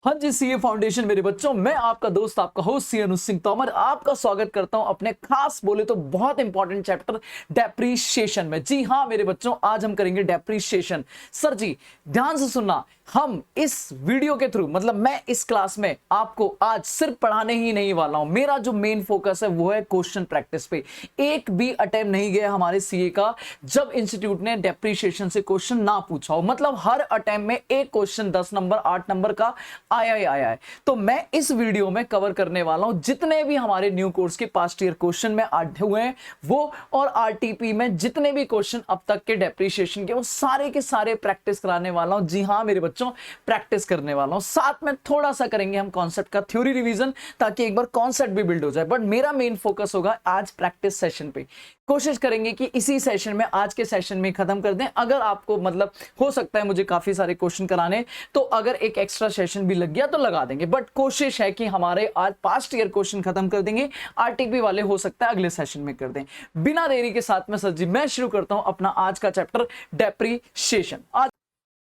हाँ जी, CA foundation मेरे बच्चों, मैं आपका दोस्त आपका होस्ट सी अनुज सिंह तोमर आपका स्वागत करता हूं अपने खास बोले तो बहुत इंपॉर्टेंट चैप्टर डेप्रीशिएशन में। जी हाँ मेरे बच्चों, आज हम करेंगे डेप्रीशिएशन। सर जी ध्यान से सुनना, हम इस वीडियो के थ्रू मतलब मैं इस क्लास में आपको आज सिर्फ पढ़ाने ही नहीं वाला हूं। मेरा जो मेन फोकस है वो है क्वेश्चन प्रैक्टिस पे। एक भी अटेम्प्ट नहीं गया हमारे सीए का जब इंस्टीट्यूट ने डेप्रीशिएशन से क्वेश्चन ना पूछा हो। मतलब हर अटेम्प्ट में एक क्वेश्चन 10 नंबर 8 नंबर का आया है। तो मैं इस वीडियो में कवर करने वाला हूं जितने भी हमारे न्यू कोर्स के पास्ट ईयर क्वेश्चन में आए हुए हैं वो, और आरटीपी में जितने भी क्वेश्चन अब तक के डेप्रीशिएशन के वो सारे के सारे प्रैक्टिस कराने वाला हूं। जी हाँ मेरे बच्चों, प्रैक्टिस करने वाला हूं। साथ में थोड़ा सा करेंगे हम कॉन्सेप्ट का थ्योरी रिवीजन ताकि एक बार कॉन्सेप्ट भी बिल्ड हो जाए। बट मेरा मेन फोकस होगा आज प्रैक्टिस सेशन पे। कोशिश करेंगे कि इसी सेशन में, आज के सेशन में खत्म कर दें। अगर आपको मतलब हो सकता है मुझे काफी सारे क्वेश्चन कराने, तो अगर एक एक्स्ट्रा सेशन भी लग गया तो लगा देंगे। बट कोशिश है कि हमारे आज पास्ट ईयर क्वेश्चन खत्म कर देंगे। आरटीपी वाले हो सकता है अगले सेशन में कर दें। बिना देरी के साथ में सर जी मैं शुरू करता हूं अपना आज का चैप्टर डेप्रीशिएशन। आज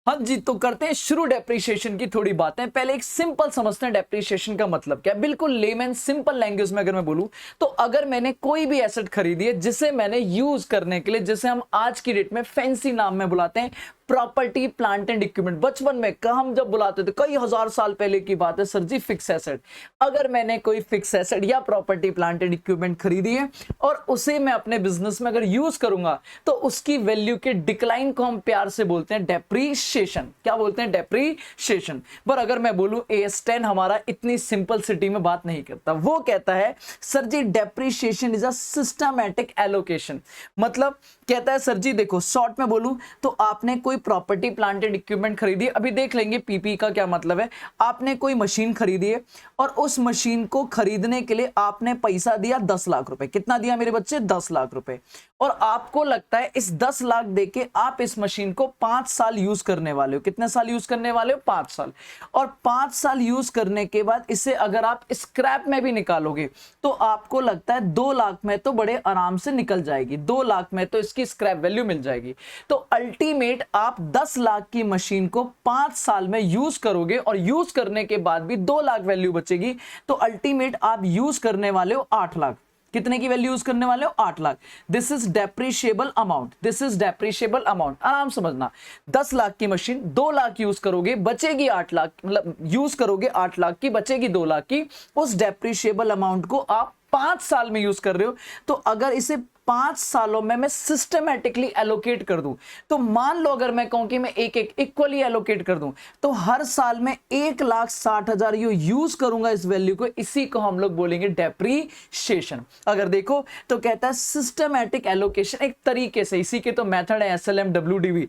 हाँ जी, तो करते हैं शुरू डेप्रीशिएशन की थोड़ी बातें। पहले एक सिंपल समझते हैं डेप्रीशिएशन का मतलब क्या है। बिल्कुल लेमन सिंपल लैंग्वेज में अगर मैं बोलूं तो अगर मैंने कोई भी एसेट खरीदी है जिसे मैंने यूज करने के लिए, जिसे हम आज की डेट में फैंसी नाम में बुलाते हैं प्रॉपर्टी प्लांट एंड इक्विपमेंट। बचपन में हम जब बुलाते थे, कई हजार साल पहले की बात है सर जी, फिक्स एसेट। अगर मैंने कोई फिक्स एसेट या प्रॉपर्टी प्लांट एंड इक्विपमेंट खरीदी है और उसे मैं अपने बिजनेस में अगर यूज करूंगा तो उसकी वैल्यू के डिक्लाइन को हम प्यार से बोलते हैं डेप्रीशिएशन। क्या बोलते हैं? डेप्रीशिएशन। पर अगर मैं बोलूं AS10 हमारा इतनी सिंपल सिटी में बात नहीं करता। वो कहता है sir ji depreciation is a systematic allocation. मतलब कहता है सर जी देखो, शॉर्ट में बोलूं तो आपने कोई प्रॉपर्टी प्लांट एंड इक्विपमेंट खरीदी। अभी देख लेंगे पीपी का क्या मतलब है। आपने कोई मशीन खरीदी है और उस मशीन को खरीदने के लिए आपने पैसा दिया 10 लाख रुपए। कितना दिया मेरे बच्चे? 10 लाख रुपए। और आपको लगता है इस 10 लाख देके आप इस मशीन को 5 साल यूज करने वाले हो। कितने साल यूज करने वाले हो? 5 साल। और 5 साल यूज करने के बाद इसे अगर आप स्क्रैप में भी निकालोगे तो आपको लगता है 2 लाख में तो बड़े आराम से निकल जाएगी, 2 लाख में तो इसकी स्क्रैप वैल्यू मिल जाएगी। तो अल्टीमेट आप 10 लाख की मशीन को 5 साल में यूज करोगे और यूज करने के बाद भी 2 लाख वैल्यू बचेगी। तो अल्टीमेट आप यूज करने वाले हो 8 लाख। कितने की वैल्यू यूज करने वाले हो? 8 lakh. This is depreciable amount. This is depreciable amount. आराम समझना, 10 लाख की मशीन 2 लाख यूज करोगे, बचेगी 8 लाख। मतलब यूज करोगे 8 लाख की, बचेगी 2 लाख की। उस डेप्रीशिएबल अमाउंट को आप 5 साल में यूज कर रहे हो। तो अगर इसे 5 सालों में मैं सिस्टमैटिकली एलोकेट कर दूं, तो मान लो अगर मैं कहूं कि मैं एक इक्वली एलोकेट कर दूं, तो हर साल में 1,60,000 यूज करूंगा इस वैल्यू को। इसी को हम लोग बोलेंगे डेप्रीशिएशन। अगर देखो तो कहता है सिस्टमैटिक एलोकेशन। एक तरीके से इसी के तो मेथड है SLM WDV।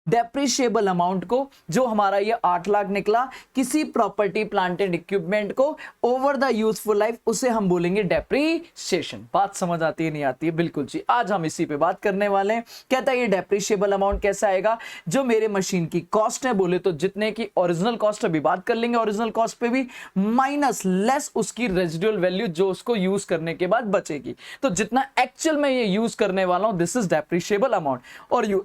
डेप्रीशिएबल अमाउंट को, जो हमारा ये 8 लाख निकला, किसी प्रॉपर्टी प्लांट एंड इक्विपमेंट को ओवर द यूजफुल लाइफ, उसे हम बोलेंगे डेप्रीशिएशन। बात समझ आती है नहीं आती है? बिल्कुल जी, आज हम इसी पे बात करने वाले हैं। कहता है ये डेप्रीशिएबल अमाउंट कैसे आएगा? जो मेरे मशीन की कॉस्ट है, बोले तो जितने की ओरिजिनल कॉस्ट, अभी बात कर लेंगे ओरिजिनल कॉस्ट पे भी, माइनस लेस उसकी रेजिडुअल वैल्यू जो उसको यूज करने के बाद बचेगी। तो जितना एक्चुअल में ये यूज करने वाला हूं, दिस इज डेप्रीशिएबल अमाउंट। और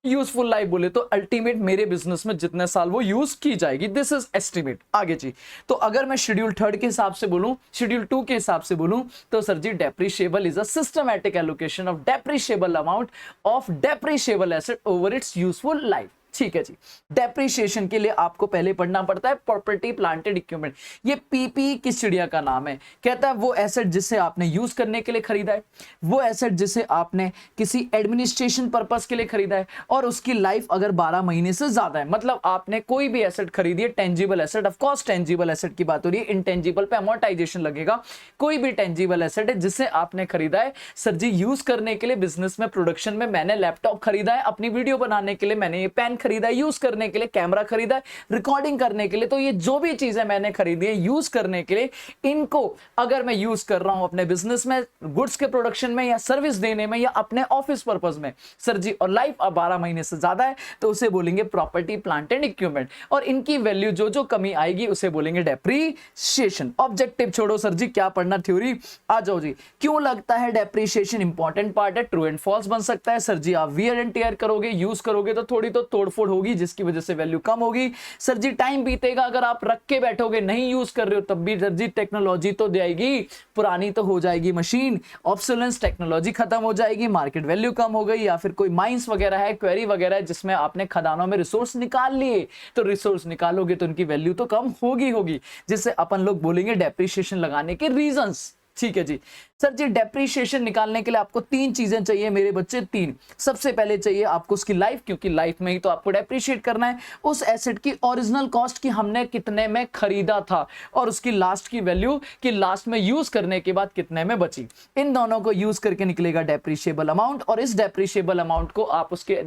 यूजफुल लाइफ बोले तो अल्टीमेट मेरे बिजनेस में जितने साल वो यूज की जाएगी, दिस इज एस्टिमेट। आगे जी, तो अगर मैं शेड्यूल 3 के हिसाब से बोलूं, शेड्यूल 2 के हिसाब से बोलूं, तो sir ji depreciable is a systematic allocation of depreciable amount of depreciable asset over its useful life. ठीक है जी। डेप्रीशिएशन के लिए आपको पहले पढ़ना पड़ता है प्रॉपर्टी प्लांट एंड इक्विपमेंट। ये पीपी किस चिड़िया का नाम है? कहता है वो एसेट जिसे आपने यूज करने के लिए खरीदा है, वो एसेट जिसे आपने किसी एडमिनिस्ट्रेशन पर्पस के लिए खरीदा है, और उसकी लाइफ अगर 12 महीने से ज्यादा है। मतलब आपने कोई भी एसेट खरीदी है, tangible asset, of course tangible asset की बात हो रही है, इंटेंजिबल पे अमोर्टाइजेशन लगेगा। कोई भी टेंजिबल एसेट है जिसे आपने खरीदा है सर जी यूज करने के लिए बिजनेस में, प्रोडक्शन में। मैंने लैपटॉप खरीदा है अपनी वीडियो बनाने के लिए, मैंने ये पेन खरीदा है यूज करने के लिए, कैमरा खरीदा है रिकॉर्डिंग करने के लिए। तो ये जो भी चीजें मैंने खरीदी है यूज करने के लिए, इनको अगर मैं यूज कर रहा हूं अपने बिजनेस में, गुड्स के प्रोडक्शन में या सर्विस देने में या अपने ऑफिस पर्पस में सर जी, और लाइफ 12 महीने से ज्यादा है, तो उसे बोलेंगे प्रॉपर्टी प्लांट एंड इक्विपमेंट। और इनकी वैल्यू जो जो कमी आएगी उसे बोलेंगे डेप्रीशिएशन। ऑब्जेक्टिव छोड़ो सर जी, क्या पढ़ना, थ्योरी आ जाओ जी। क्यों लगता है डेप्रीशिएशन इंपॉर्टेंट पार्ट है? ट्रू एंड फॉल्स बन सकता है सर जी। आप वियर एंड टियर करोगे, यूज करोगे तो थोड़ी तो तोड़ तोड़फोड़ होगी जिसकी वजह से वैल्यू कम होगी। सर जी टाइम बीतेगा, अगर आप रख के बैठोगे नहीं यूज कर रहे हो तब भी सर जी टेक्नोलॉजी तो जाएगी, पुरानी तो हो जाएगी मशीन, ऑब्सोलेंस, टेक्नोलॉजी खत्म हो जाएगी, मार्केट वैल्यू कम हो गई, या फिर कोई माइंस वगैरह है, क्वेरी वगैरह है जिसमें आपने खदानों में रिसोर्स निकाल लिए, तो रिसोर्स निकालोगे तो उनकी वैल्यू तो कम होगी, जिससे अपन लोग बोलेंगे डेप्रिसिएशन लगाने के रीजंस। ठीक है जी। सर जी डेप्रिसिएशन निकालने के लिए आपको तीन चीजें चाहिए मेरे बच्चे, तीन। सबसे पहले चाहिए आपको उसकी लाइफ, क्योंकि लाइफ में ही तो आपको डेप्रिशिएट करना है। उस एसेट की ओरिजिनल कॉस्ट की हमने कितने में खरीदा था, और उसकी लास्ट की वैल्यू कि लास्ट में यूज करने के बाद कितने में बची। इन दोनों को यूज करके निकलेगा डेप्रिशिएबल अमाउंट, और इस डेप्रिशिएबल अमाउंट को आप उसके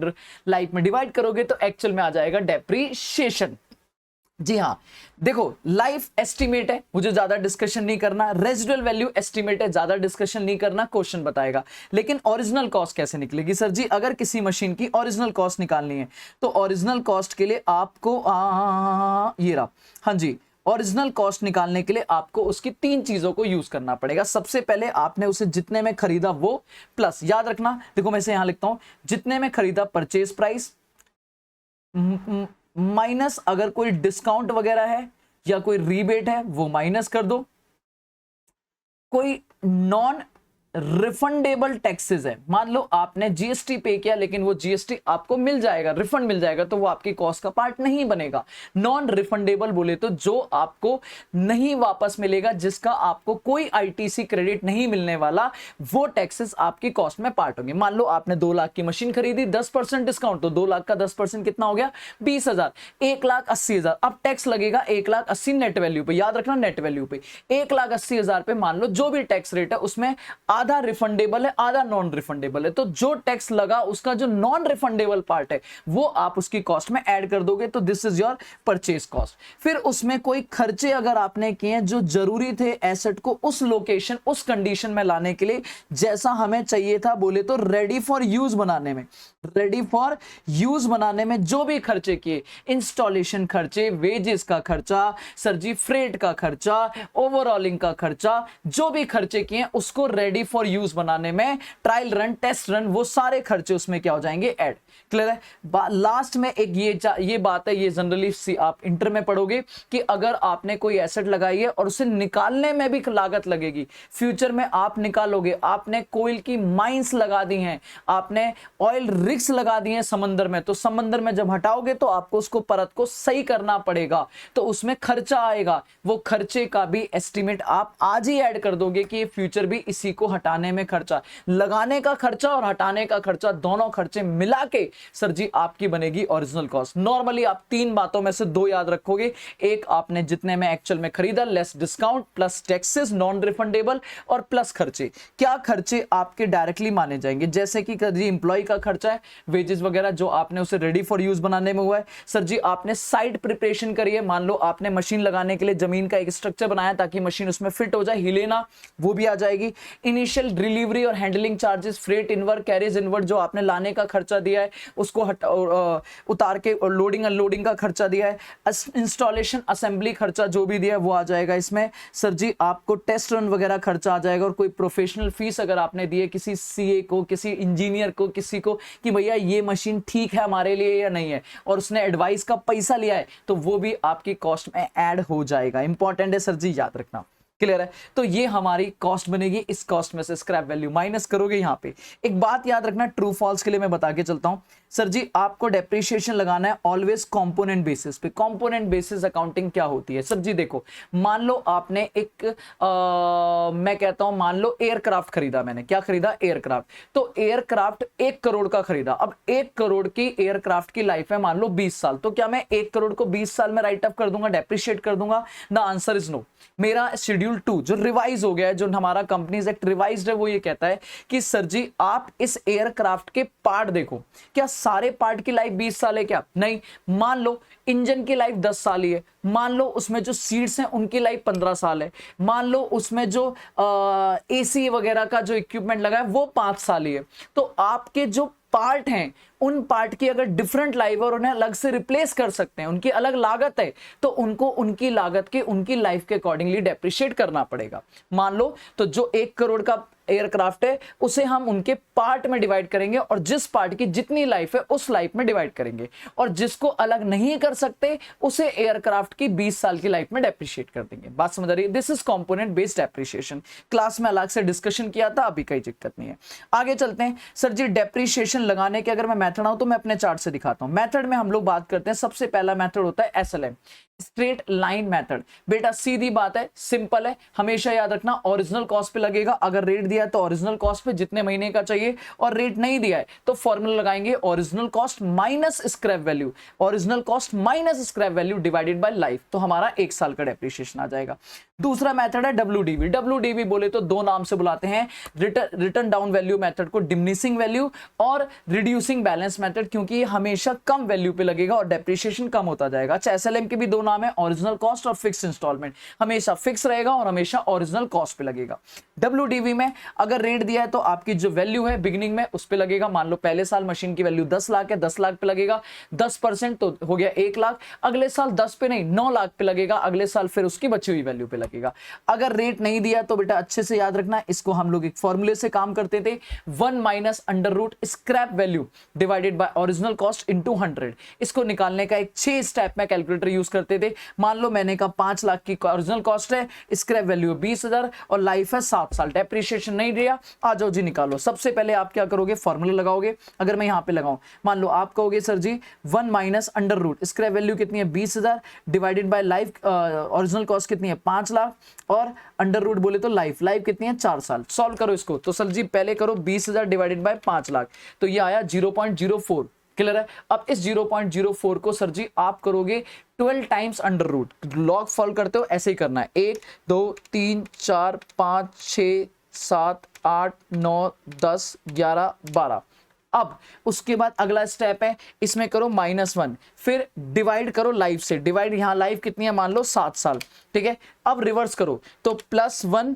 लाइफ में डिवाइड करोगे तो एक्चुअल में आ जाएगा डेप्रिसिएशन। जी हाँ, देखो लाइफ एस्टिमेट है, मुझे ज्यादा डिस्कशन नहीं करना, रेजिडुअल वैल्यू एस्टिमेट है, ज्यादा डिस्कशन नहीं करना, क्वेश्चन बताएगा। लेकिन ओरिजिनल कॉस्ट कैसे निकलेगी? सर जी अगर किसी मशीन की ओरिजिनल कॉस्ट निकालनी है तो ओरिजिनल कॉस्ट के लिए आपको ये रहा, हाँ जी, ओरिजिनल कॉस्ट निकालने के लिए आपको उसकी तीन चीजों को यूज करना पड़ेगा। सबसे पहले आपने उसे जितने में खरीदा वो, प्लस याद रखना, देखो मैं इसे यहां लिखता हूं, जितने में खरीदा परचेज प्राइस, माइनस अगर कोई डिस्काउंट वगैरह है या कोई रीबेट है वो माइनस कर दो, कोई नॉन रिफंडेबल टैक्सेस है, मान लो आपने जीएसटी पे किया लेकिन वो जीएसटी आपको मिल जाएगा, रिफंड मिल जाएगा, तो वो आपकी कॉस्ट का पार्ट नहीं बनेगा। नॉन रिफंडेबल बोले तो जो आपको नहीं वापस मिलेगा, जिसका आपको कोई आईटीसी क्रेडिट नहीं मिलने वाला, वो टैक्सेस आपकी कॉस्ट में पार्ट होंगे। मान लो आपने 2 लाख की मशीन खरीदी, 10% डिस्काउंट, तो 2 लाख का 10% कितना हो गया? 20,000, 1,80,000। अब टैक्स लगेगा 1,80,000 नेट वैल्यू पे, याद रखना नेट वैल्यू पे। 1,80,000 पे मान लो जो भी टैक्स रेट है उसमें आधा रिफंडेबल है, आधा नॉन रिफंडेबल है, तो जो टैक्स लगा उसका जो नॉन रिफंडेबल पार्ट है वो आप उसकी कॉस्ट में ऐड कर दोगे, तो this is your purchase cost. फिर उसमें कोई खर्चे अगर आपने किए जो जरूरी थे एसेट को उस लोकेशन, उस कंडीशन में लाने के लिए जैसा हमें चाहिए था, बोले तो रेडी फॉर यूज बनाने में, रेडी फॉर यूज बनाने में जो भी खर्चे किए, इंस्टॉलेशन खर्चे, वेजेस का खर्चा, सर जी फ्रेट का खर्चा, ओवरऑलिंग का खर्चा, जो भी खर्चे किए उसको रेडी फॉर यूज बनाने में, ट्रायल रन, टेस्ट रन, वो सारे खर्चे उसमें क्या हो जाएंगे? ऐड। क्लियर है? लास्ट में एक ये बात है, ये जनरली आप इंटर में पढ़ोगे कि अगर आपने कोई एसेट लगाई है और उसे निकालने में भी लागत लगेगी, फ्यूचर में आप निकालोगे, आपने कोयल की माइंस लगा दी हैं, आपने ऑयल रिग्स लगा दी हैं समंदर में, तो समंदर में जब हटाओगे तो आपको उसको परत को सही करना पड़ेगा, तो उसमें खर्चा आएगा, वो खर्चे का भी एस्टिमेट आप आज ही ऐड कर दोगे कि फ्यूचर भी इसी को हटाने में खर्चा, लगाने का खर्चा और हटाने का खर्चा, दोनों खर्चे मिला के सर जी आपकी बनेगी ओरिजिनल कॉस्ट। नॉर्मली आप 3 बातों में से 2 याद रखोगे, एक आपने जितने में एक्चुअल में खरीदा, less discount, plus taxes non refundable, और प्लस खर्चे। क्या खर्चे आपके डायरेक्टली माने जाएंगे? जैसे कि जी इंप्लॉय का खर्चा है, वेजेस वगैरह जो आपने उसे रेडी फॉर यूज बनाने में हुआ है। सर जी आपने साइट प्रिपरेशन करी है, मान लो आपने मशीन लगाने के लिए जमीन का एक स्ट्रक्चर बनाया ताकि मशीन उसमें फिट हो जाए, हिले ना, वो भी आ जाएगी। इनिशियल डिलीवरी और handling charges, freight inward, carriage inward, जो आपने लाने का खर्चा दिया है उसको उतार के लोडिंग अनलोडिंग का खर्चा दिया है, इंस्टॉलेशन असेंबली खर्चा जो भी दिया है वो आ जाएगा इसमें। सर जी आपको टेस्ट रन वगैरह खर्चा आ जाएगा, और कोई प्रोफेशनल फीस अगर आपने दी है किसी सीए को, किसी इंजीनियर को, किसी को कि भैया ये मशीन ठीक है हमारे लिए या नहीं है, और उसने एडवाइस का पैसा लिया है, तो वो भी आपकी कॉस्ट में ऐड हो जाएगा। इंपॉर्टेंट है सर जी, याद रखना। क्लियर है? तो ये हमारी कॉस्ट बनेगी, इस कॉस्ट में से स्क्रैप वैल्यू माइनस करोगे। यहां पे एक बात याद रखना, ट्रू फॉल्स के लिए मैं बता के चलता हूं। सर जी आपको डेप्रिसिएशन लगाना है ऑलवेज कंपोनेंट बेसिस पे। कंपोनेंट बेसिस अकाउंटिंग क्या होती है? सर जी देखो, मान लो आपने एक मैं कहता हूं मान लो एयरक्राफ्ट खरीदा, मैंने क्या खरीदा? एयरक्राफ्ट। तो एयरक्राफ्ट 1 करोड़ का खरीदा। अब 1 करोड़ की एयरक्राफ्ट की लाइफ है मान लो 20 साल, तो क्या मैं 1 करोड़ को 20 साल में राइट ऑफ कर दूंगा, डेप्रिशिएट कर दूंगा? The answer is no. मेरा शेड्यूल 2 जो रिवाइज हो गया है, जो हमारा कंपनीज एक्ट रिवाइज्ड है, वो ये कहता है कि सर जी आप इस एयरक्राफ्ट के पार्ट देखो, क्या सारे पार्ट की लाइफ 20 साल है? क्या नहीं। मान लो इंजन की लाइफ 10 साल ही है, मान लो उसमें जो सीट्स हैं उनकी लाइफ 15 साल है, मान लो उसमें जो एसी वगैरह का जो इक्विपमेंट लगा है वो 5 साल ही है, तो आपके जो पार्ट हैं उन पार्ट की अगर डिफरेंट लाइफ और उन्हें अलग से रिप्लेस कर सकते हैं, उनकी अलग लागत है, तो उनको उनकी लागत के उनकी लाइफ के अकॉर्डिंगली डेप्रिशिएट करना पड़ेगा। मान लो तो जो 1 करोड़ का एयरक्राफ्ट है उसे हम उनके पार्ट में डिवाइड करेंगे और जिस पार्ट की जितनी लाइफ है उस लाइफ में डिवाइड करेंगे, और जिसको अलग नहीं कर सकते उसे एयरक्राफ्ट की 20 साल की लाइफ में डेप्रिशिएट कर देंगे। बात समझ आ रही है? This is component based depreciation. Class में अलग से डिस्कशन किया था, अभी कोई दिक्कत नहीं है। आगे चलते हैं। सर जी डेप्रिशिएशन लगाने के अगर मैं मेथड आऊं तो मैं अपने चार्ट से दिखाता हूं। मेथड में हम लोग बात करते हैं, सबसे पहला मेथड होता है SLM, स्ट्रेट लाइन मेथड। बेटा सीधी बात है, सिंपल है, हमेशा याद रखना ओरिजिनल कॉस्ट पे लगेगा। अगर रेट दिया है तो ओरिजिनल कॉस्ट पे जितने महीने का चाहिए, और रेट नहीं दिया है तो फॉर्मूला लगाएंगे original cost minus scrap value, original cost minus scrap value divided by life, तो हमारा 1 साल का डेप्रिशिएशन आ जाएगा। दूसरा मेथड है WDV। WDV बोले तो दो नाम से बुलाते हैं, रिटर्न डाउन वैल्यू मेथड को डिमिनिशिंग वैल्यू और रिड्यूसिंग बैलेंस मेथड, क्योंकि ये हमेशा कम वैल्यू पे लगेगा और डेप्रिशिएशन कम होता जाएगा। अच्छा, SLM के भी दो नाम है, ओरिजिनल कॉस्ट और फिक्स इंस्टॉलमेंट, हमेशा फिक्स रहेगा और हमेशा ओरिजिनल कॉस्ट पे लगेगा। WDV में अगर रेट दिया है तो आपकी जो वैल्यू है बिगिनिंग में उस पे लगेगा। मान लो पहले साल मशीन की वैल्यू 10 लाख है, 10 लाख पे लगेगा, 10% तो हो गया 1 लाख, अगले साल 10 पे नहीं 9 लाख पे लगेगा, अगले साल फिर उसकी बची हुई वैल्यू पे लगेगा। अगर रेट नहीं दिया तो बेटा अच्छे से याद रखना, इसको हम लोग एक फॉर्मूले से काम करते थे, 1 minus under root scrap value divided by original cost into 100। इसको निकालने का एक 6 स्टेप में कैलकुलेटर यूज करते थे। मान लो मैंने कहा 5 लाख की ओरिजिनल कॉस्ट है, स्क्रैप वैल्यू 20,000 और लाइफ है 7 साल, डेप्रिशिएशन नहीं दिया, आ जाओ जी निकालो। सबसे पहले आप क्या करोगे, फॉर्मूला लगाओगे। अगर मैं यहां पे लगाऊं, मान लो आप कहोगे sir ji 1 minus under root scrap value कितनी है 20,000 divided by life original cost कितनी है 5 लाख और अंडर रूट बोले तो लाइफ कितनी है 4 साल। सॉल्व करो इसको, तो सर जी पहले करो 20,000 डिवाइडेड बाय 5 लाख, तो ये आया 0.04। क्लियर है? अब इस 0.04 को सर जी आप करोगे 12 times under root, log follow करते हो ऐसे ही करना है, 1 2 3 4 5 6 7 8 9 10 11 12। अब उसके बाद अगला स्टेप है, इसमें करो -1, फिर डिवाइड करो लाइफ से। डिवाइड यहां लाइफ कितनी है, मान लो 7 साल, ठीक है। अब रिवर्स करो तो +1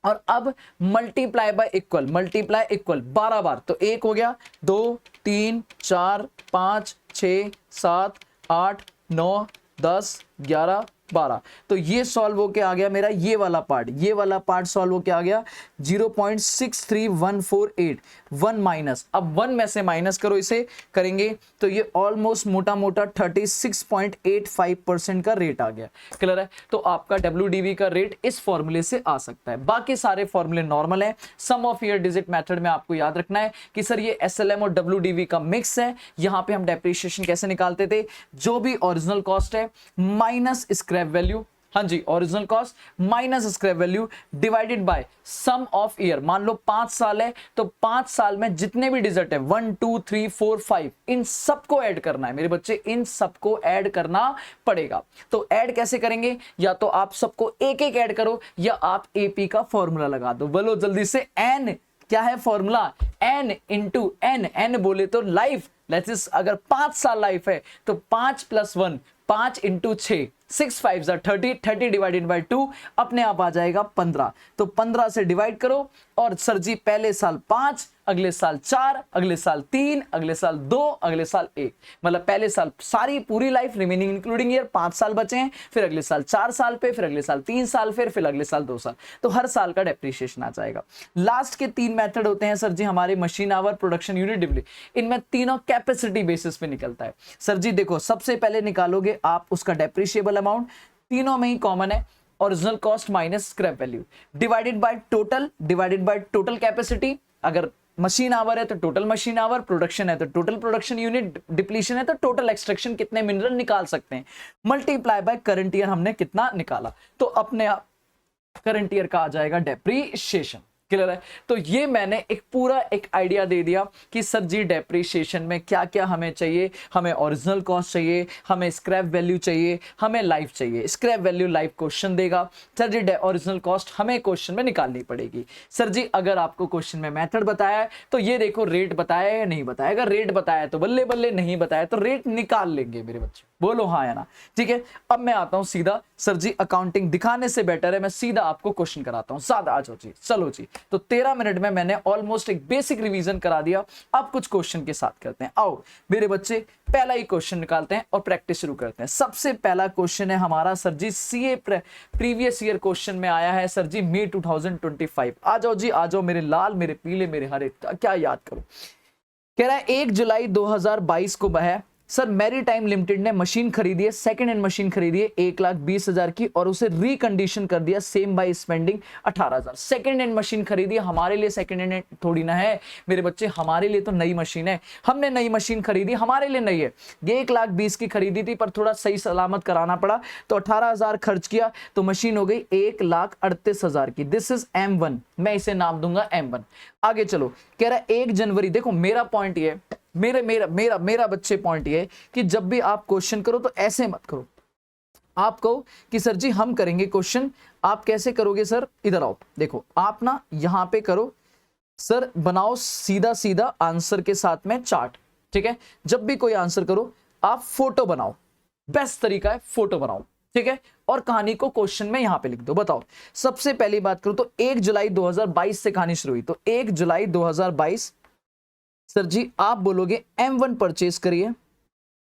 और अब multiply y equal, multiply equal 12 बार, तो 1 हो गया, 2 3 4 5 6 7 8 9 10 11 12। तो ये सॉल्व होके आ गया मेरा ये वाला पार्ट सॉल्व होके आ गया 0.63148, 1 माइनस। अब 1 में से माइनस करो, इसे करेंगे तो ये ऑलमोस्ट मोटा मोटा 36.85% का रेट आ गया। क्लियर है? तो आपका WDV का रेट इस फॉर्मूले से आ सकता है। बाकी सारे फॉर्मूले नॉर्मल है। सम ऑफ ईयर डिजिट मेथड में आपको याद रखना है कि सर ये SLM और WDV का मिक्स है। यहां पे हम डेप्रिशिएशन कैसे निकालते थे, जो भी ओरिजिनल कॉस्ट है माइनस स्क्रैप वैल्यू, हाँ जी, original cost minus scrap value divided by sum of year. मान लो 5 साल है तो 5 साल में जितने भी डिजिट है 1 2 3 4 5 इन सबको ऐड करना है मेरे बच्चे, इन सबको ऐड करना पड़ेगा। तो ऐड कैसे करेंगे, या तो आप सबको एक एक ऐड करो या आप AP का फॉर्मूला लगा दो। बोलो जल्दी से, n क्या है फॉर्मूला, n इंटू n बोले तो लाइफ, लेट्स अगर 5 साल लाइफ है तो 5 + 1 5 इंटू 6 6 5 30, 30 डिवाइडेड बाय 2 अपने आप आ जाएगा 15। तो 15 से डिवाइड करो और सर जी पहले साल 5, अगले साल 4, अगले साल 3, अगले साल 2, अगले साल 1, मतलब पहले साल सारी पूरी लाइफ रिमेनिंग इंक्लूडिंग ईयर 5 साल बचे हैं, फिर अगले साल 4 साल पे, फिर अगले साल 3 साल, फिर अगले साल 2 साल, तो हर साल का डेप्रिशिएशन आ जाएगा। लास्ट के 3 मेथड होते हैं सर जी हमारे machine our, production unit, dividend. इनमें तीनों कैपेसिटी बेसिस पे निकलता है। सर जी देखो सबसे पहले निकालोगे आप उसका डेप्रिशिएबल अमाउंट, तीनों में ही कॉमन है original cost minus scrap value divided by total capacity. अगर मशीन आवर है तो टोटल मशीन आवर, प्रोडक्शन है तो टोटल प्रोडक्शन यूनिट, डिप्लीशन है तो टोटल एक्सट्रैक्शन कितने मिनरल निकाल सकते हैं, मल्टीप्लाई बाय करंट ईयर हमने कितना निकाला, तो अपने आप करंट ईयर का आ जाएगा डेप्रीशिएशन। क्लियर है? तो ये मैंने एक पूरा एक आइडिया दे दिया कि सर जी डेप्रीशिएशन में क्या क्या हमें चाहिए। हमें ओरिजिनल कॉस्ट चाहिए, हमें स्क्रैप वैल्यू चाहिए, हमें लाइफ चाहिए। स्क्रैप वैल्यू लाइफ क्वेश्चन देगा, सर जी ओरिजिनल कॉस्ट हमें क्वेश्चन में निकालनी पड़ेगी। सर जी अगर आपको क्वेश्चन में मेथड बताया है तो ये देखो रेट बताया या नहीं बताया, अगर रेट बताया तो बल्ले बल्ले, नहीं बताया तो रेट निकाल लेंगे मेरे बच्चे। बोलो हाँ या ना? ठीक है, अब मैं आता हूं सीधा, सर जी अकाउंटिंग दिखाने से बेटर है मैं सीधा आपको क्वेश्चन कराता हूं। ज्यादा आ जाओ जी, चलो जी तो 13 मिनट में मैंने ऑलमोस्ट एक बेसिक रिवीजन करा दिया। अब कुछ क्वेश्चन के साथ करते हैं। आओ मेरे बच्चे पहला ही क्वेश्चन निकालते हैं और प्रैक्टिस शुरू करते हैं। सबसे पहला क्वेश्चन है हमारा सर जी सीए प्रीवियस ईयर क्वेश्चन में आया है सर जी मई 2025। आ जाओ जी, आ जाओ मेरे लाल, मेरे पीले, मेरे हरे, क्या याद करो। कह रहा है 1 जुलाई 2022 को है सर मैरीटाइम लिमिटेड ने मशीन खरीदी है, सेकंड हैंड मशीन खरीदी है 1,20,000 की और उसे रिकंडीशन कर दिया same by spending 18,000। Second hand machine खरीदी है, हमारे लिए सेकंड हैंड थोड़ी ना है मेरे बच्चे, हमारे लिए तो नई मशीन है। हमने नई मशीन खरीदी, हमारे लिए नई है। ये 1,20,000 की खरीदी थी पर थोड़ा सही सलामत कराना पड़ा तो 18,000 खर्च किया तो मशीन हो गई 1,38,000 की। दिस इज M1, मैं इसे नाम दूंगा M1। आगे चलो, कह रहा है 1 जनवरी, देखो मेरा पॉइंट ये, मेरा मेरा मेरा मेरा बच्चे पॉइंट ये कि जब भी आप क्वेश्चन करो तो ऐसे मत करो। आप कहो कि सर जी हम करेंगे क्वेश्चन, आप कैसे करोगे सर, इधर आओ, देखो आप ना यहां पे करो सर, बनाओ सीधा सीधा आंसर के साथ में चार्ट, ठीक है। जब भी कोई आंसर करो आप फोटो बनाओ, बेस्ट तरीका है फोटो बनाओ, ठीक है, और कहानी को क्वेश्चन में यहां पे लिख दो। बताओ सबसे पहली बात करो तो 1 जुलाई 2022 से कहानी शुरू हुई, तो 1 जुलाई 2022 सर जी आप बोलोगे M1 परचेज करिए।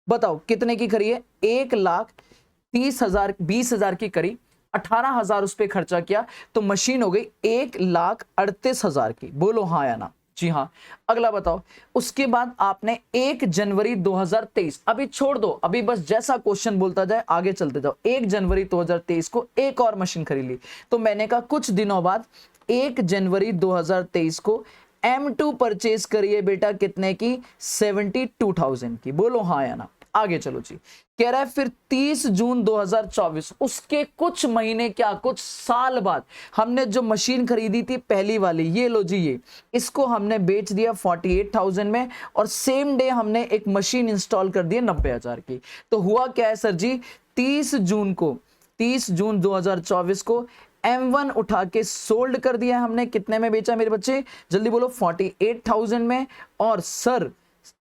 बताओ कितने की करी है, 1,30,000 20,000 की करी, 18,000 उस पर खर्चा किया तो मशीन हो गई 1,38,000 की। बोलो हाँ या ना, जी हाँ। अगला बताओ, उसके बाद आपने 1 जनवरी 2023, अभी छोड़ दो, अभी बस जैसा क्वेश्चन बोलता जाए आगे चलते जाओ। 1 जनवरी 2023 को एक और मशीन खरीद ली तो मैंने कहा कुछ दिनों बाद 1 जनवरी 2023 को M2 परचेज करिए बेटा, कितने की, 72,000 की। बोलो हाँ या ना। आगे चलो जी, कह रहा है फिर 30 जून 2024, उसके कुछ महीने क्या कुछ साल बाद हमने जो मशीन खरीदी थी पहली वाली, ये लो जी, ये इसको हमने बेच दिया 48,000 में और सेम डे हमने एक मशीन इंस्टॉल कर दी 90,000 की। तो हुआ क्या है सर जी, 30 जून 2024 को M1 उठा के सोल्ड कर दिया हमने, कितने में बेचा मेरे बच्चे, जल्दी बोलो, 48,000 में। और सर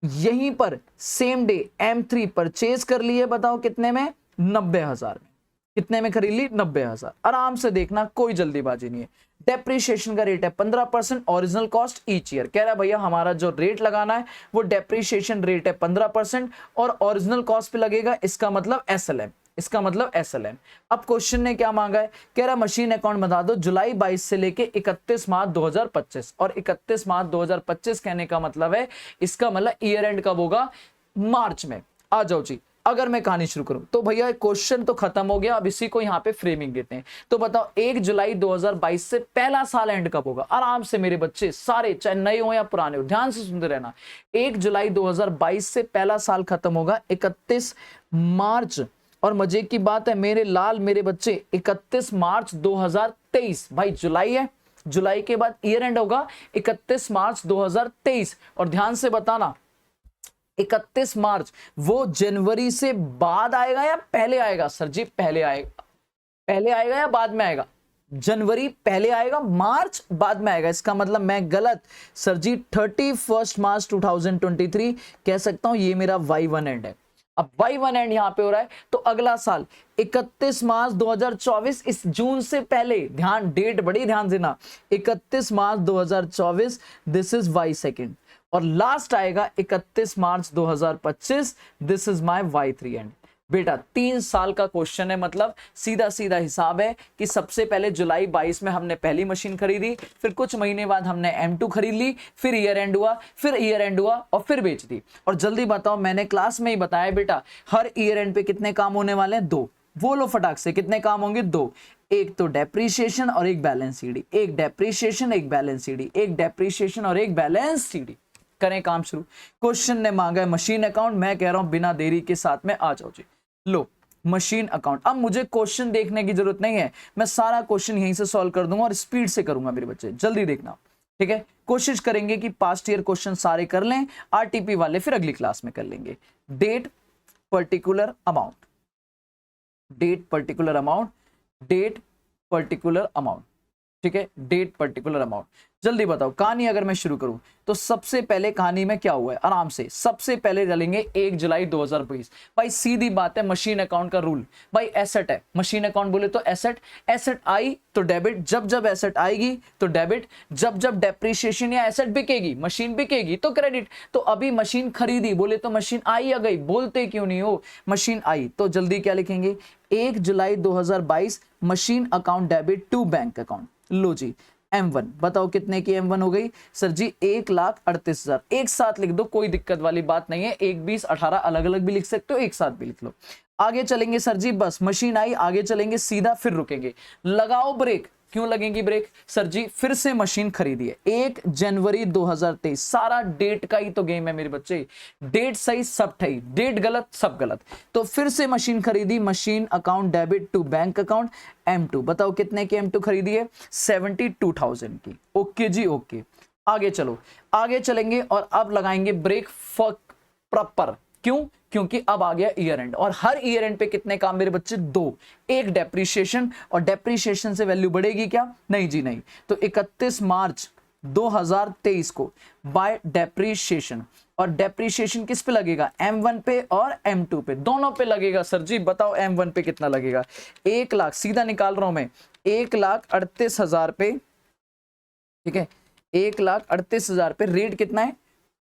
यहीं पर सेम डे M3 परचेज कर लिए, बताओ कितने में, 90,000 में। कितने में खरीद ली, 90,000। आराम से देखना, कोई जल्दीबाजी नहीं है। डेप्रीशिएशन का रेट है 15%, ओरिजिनल कॉस्ट ईच ईयर। कह रहा है भैया हमारा जो रेट लगाना है वो डेप्रीशिएशन रेट है 15% और ओरिजिनल कॉस्ट पे लगेगा, इसका मतलब SLM, इसका मतलब SLM। अब क्वेश्चन ने क्या मांगा है, कह रहा मशीन अकाउंट बता दो जुलाई 22 से लेके 31 मार्च 2025, और 31 मार्च 2025 कहने का मतलब है, इसका मतलब ईयर एंड कब होगा, मार्च में। आ जाओ जी, अगर मैं कहानी शुरू करूं तो भैया क्वेश्चन तो खत्म हो गया, अब इसी को यहां पे फ्रेमिंग देते हैं। तो बताओ 1 जुलाई 2022 से पहला साल एंड कब होगा। आराम से मेरे बच्चे सारे, चाहे नए हो या पुराने हो, ध्यान से सुनते रहना। 1 जुलाई 2022 से पहला साल खत्म होगा 31 मार्च, और मजे की बात है मेरे लाल मेरे बच्चे 31 मार्च 2023। भाई जुलाई है, जुलाई के बाद ईयर एंड होगा 31 मार्च 2023। और ध्यान से बताना 31 मार्च वो जनवरी से बाद आएगा या पहले आएगा, सर जी पहले आएगा, पहले आएगा या बाद में आएगा, जनवरी पहले आएगा, मार्च बाद में आएगा। इसका मतलब मैं गलत, सर जी 31 मार्च 2023 कह सकता हूं, ये मेरा Y1 एंड है। अब Y1 एंड यहां पे हो रहा है तो अगला साल 31 मार्च 2024, इस जून से पहले, ध्यान डेट बड़ी ध्यान देना, 31 मार्च 2024 दिस इज Y2, और लास्ट आएगा 31 मार्च 2025, this is my Y3 and. बेटा 3 साल का क्वेश्चन है, मतलब सीधा सीधा हिसाब है कि सबसे पहले जुलाई 22 में हमने पहली मशीन खरीदी, फिर कुछ महीने बाद हमने M2 खरीद ली, फिर ईयर एंड हुआ, फिर ईयर एंड हुआ और फिर बेच दी। और जल्दी बताओ, मैंने क्लास में ही बताया बेटा हर ईयर एंड पे कितने काम होने वाले हैं, 2। बोलो फटाक से, कितने काम होंगे, 2। एक तो डेप्रीशिएशन और एक बैलेंस सीडी, एक डेप्रीशिएशन एक बैलेंस सीडी, एक डेप्रीशिएशन और एक बैलेंस सीडी। करें काम शुरू। क्वेश्चन ने मांगा है मशीन अकाउंट, मैं कह रहा हूं बिना देरी के साथ में आ जाओ जी। लो मशीन अकाउंट, अब मुझे क्वेश्चन देखने की जरूरत नहीं है, मैं सारा क्वेश्चन यहीं से सॉल्व कर दूंगा और स्पीड से करूंगा मेरे बच्चे, जल्दी देखना, ठीक है। कोशिश करेंगे कि पास्ट ईयर क्वेश्चन सारे कर लें, आरटीपी वाले फिर अगली क्लास में कर लेंगे। Date particular amount, date particular amount, date particular amount, ठीक है, डेट पर्टिकुलर अमाउंट। जल्दी बताओ, कहानी अगर मैं शुरू करूं तो सबसे पहले कहानी में क्या हुआ है, आराम से सबसे पहले डालेंगे 1 जुलाई 2020। भाई सीधी बात है, मशीन अकाउंट का रूल, भाई एसेट है, मशीन अकाउंट बोले तो एसेट, एसेट आई तो डेबिट, जब जब एसेट आएगी तो डेबिट, जब जब डेप्रिसिएशन या एसेट बिकेगी, मशीन बिकेगी तो क्रेडिट। तो अभी मशीन खरीदी बोले तो मशीन आई या गई, बोलते क्यों नहीं हो, मशीन आई। तो जल्दी क्या लिखेंगे, 1 जुलाई 2022 machine account debit to bank account. लो जी, M1 बताओ कितने की M1 हो गई सर जी, 1,38,000। एक साथ लिख दो, कोई दिक्कत वाली बात नहीं है, 1, 20, 18 अलग अलग भी लिख सकते हो, एक साथ भी लिख लो। आगे चलेंगे सर जी, बस मशीन आई, आगे चलेंगे सीधा, फिर रुकेंगे, लगाओ ब्रेक। क्यों लगेगी ब्रेक सर जी, फिर से मशीन खरीदी है 1 जनवरी 2023। सारा डेट का ही तो गेम है मेरे बच्चे, डेट सही सब सही, डेट गलत सब गलत। तो फिर से मशीन खरीदी, machine account debit to bank account M2। बताओ कितने की M2 खरीदी है, 72,000 की। ओके जी ओके, आगे चलो, आगे चलेंगे और अब लगाएंगे ब्रेक फॉर प्रॉपर। क्यों, क्योंकि अब आ गया ईयर एंड, और हर ईयर एंड पे कितने काम मेरे बच्चे, 2, एक डेप्रिसिएशन, और डेप्रिसिएशन से वैल्यू बढ़ेगी क्या, नहीं जी नहीं। तो 31 मार्च 2023 को बाय डेप्रिसिएशन, और डेप्रिसिएशन किस पे लगेगा, M1 पे और M2 पे, दोनों पे लगेगा सर जी। बताओ M1 पे कितना लगेगा, 1 लाख, सीधा निकाल रहा हूं मैं, 1,38,000 पे, ठीक है, 1,38,000 पे रेट कितना है,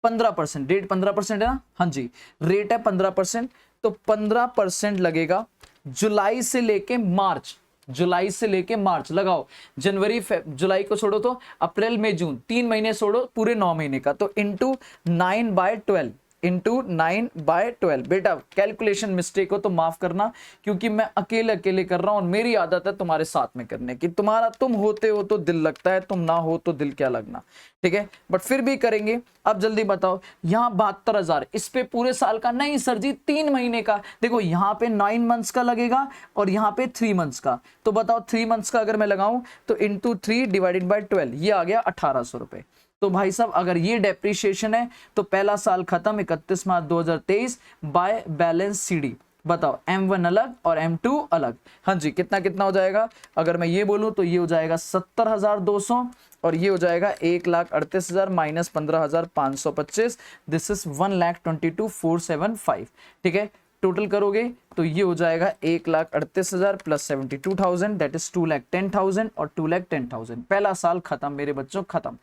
15%, रेट 15% है ना, हाँ जी, रेट है 15%। तो 15% लगेगा जुलाई से लेके मार्च, जुलाई से लेके मार्च लगाओ, जनवरी जुलाई को छोड़ो तो अप्रैल मई जून, 3 महीने छोड़ो, पूरे 9 महीने का। तो इंटू 9/12, इंटू 9/12। बेटा कैलकुलेशन मिस्टेक हो तो माफ करना, क्योंकि मैं अकेले अकेले कर रहा हूं और मेरी आदत है तुम्हारे साथ में करने की। तुम्हारा तुम होते हो तो दिल लगता है, तुम ना हो तो दिल क्या लगना, ठीक है, बट फिर भी करेंगे। अब जल्दी बताओ, यहाँ 72,000, इस पे पूरे साल का नहीं सर जी, 3 महीने का। देखो यहाँ पे 9 मंथ्स का लगेगा और यहाँ पे 3 मंथ्स का। तो बताओ 3 मंथ्स का अगर मैं लगाऊं तो इंटू 3 डिवाइडेड बाई 12, ये आ गया 1,800 रुपए। तो भाई साहब अगर ये डेप्रिसिएशन है तो पहला साल खत्म 31 मार्च 2023 बाय बैलेंस सीडी। बताओ M1 अलग और M2 अलग, हाँ जी, कितना कितना हो जाएगा, अगर मैं ये बोलूं तो ये हो जाएगा 70,200 और ये हो जाएगा 1,38,000 माइनस 15,525, दिस इज 1,22,475। ठीक है, टोटल करोगे तो ये हो जाएगा 1,38,000 प्लस 72,000 दैट इज 2,10,000 और 2,10,000। पहला साल खत्म मेरे बच्चों, खत्म।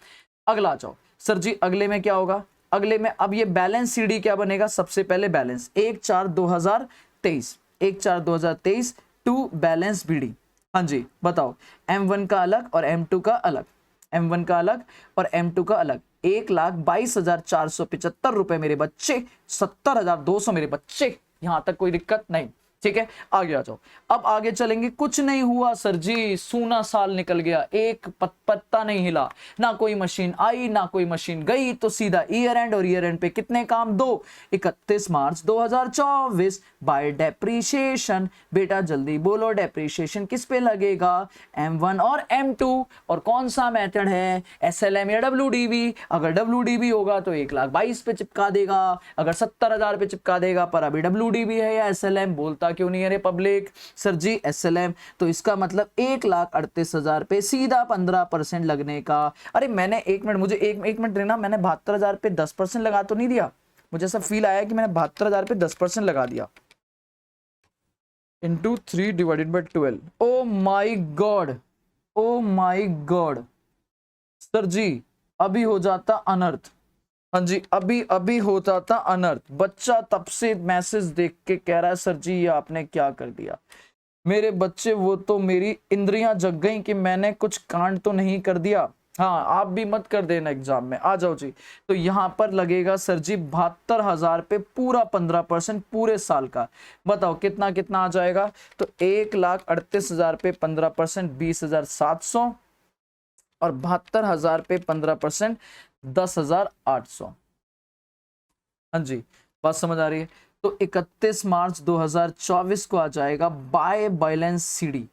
अगला जाओ सर जी, अगले में क्या होगा, अगले में अब ये बैलेंस सीडी क्या बनेगा, सबसे पहले बैलेंस 1/4/2023, 1/4/2023 टू बैलेंस बीडी। हाँ जी बताओ, M1 का अलग और M2 का अलग, M1 का अलग और M2 का अलग, 1,22,475 रुपए मेरे बच्चे, 70,200 मेरे बच्चे, यहां तक कोई दिक्कत नहीं। ठीक है, आगे आ जाओ। अब आगे चलेंगे, कुछ नहीं हुआ सर जी, सूना साल निकल गया, एक पत्ता नहीं हिला, ना कोई मशीन आई ना कोई मशीन गई, तो सीधा ईयर एंड, और ईयर एंड पे कितने काम, 2, 31 मार्च 2024 बाय डेप्रीशिएशन। बेटा जल्दी बोलो, डेप्रीशिएशन किस पे लगेगा, M1 और M2, और कौन सा मेथड है, SLM या WDV। अगर WDV होगा तो 1,22,000 पे चिपका देगा, अगर 70,000 पे चिपका देगा, पर अभी WDV है या SLM, बोलता क्यों नहीं है रे पब्लिक, सर जी SLM। तो इसका मतलब 1,38,000 पे सीधा 15% लगने का। अरे मैंने 1 मिनट, मुझे एक मिनट देना, मैंने 72,000 पे 10% लगा तो नहीं दिया, मुझे ऐसा फील आया कि मैंने 72,000 पे 10% लगा दिया, into 3 divided by 12। Oh my God, oh my God sir जी, अभी हो जाता अनर्थ। हाँ जी, अभी अभी होता था अनर्थ। बच्चा तब से मैसेज देख के कह रहा है सर जी ये आपने क्या कर दिया। मेरे बच्चे वो तो मेरी इंद्रियां जग गई कि मैंने कुछ कांड तो नहीं कर दिया। हाँ आप भी मत कर देना एग्जाम में, आ जाओ जी। तो यहाँ पर लगेगा सर जी 72,000 पे पूरा 15% पूरे साल का। बताओ कितना कितना आ जाएगा, तो 1,38,000 पे 15% 20,700 और 72,000 पे 15% 10,800। हाँ जी बात समझ आ रही है। तो 31 मार्च 2024 को आ जाएगा बाय बैलेंस सीडी,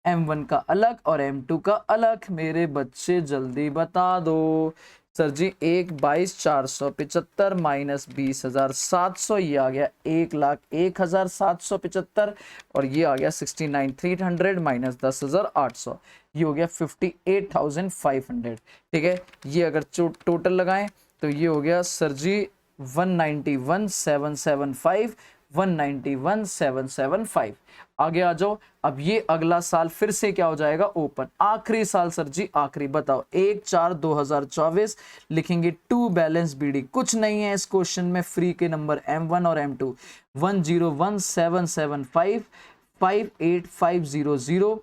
M1 का अलग और M2 का अलग। मेरे बच्चे जल्दी बता दो, सर जी 1,22,475 माइनस 20,700, ये आ गया 1,01,775 और ये आ गया 69,300 माइनस 10,800, ये हो गया 58,500। ठीक है, ये अगर टोटल लगाएं तो ये हो गया सर जी 191,775, 191,775। आगे आ जाओ। अब ये अगला साल फिर से क्या हो जाएगा, ओपन। आखिरी साल सर जी, आखिरी बताओ 1/4/2024 लिखेंगे टू बैलेंस बीडी। कुछ नहीं है इस क्वेश्चन में, फ्री के नंबर M1 और M2 101,775 58,500।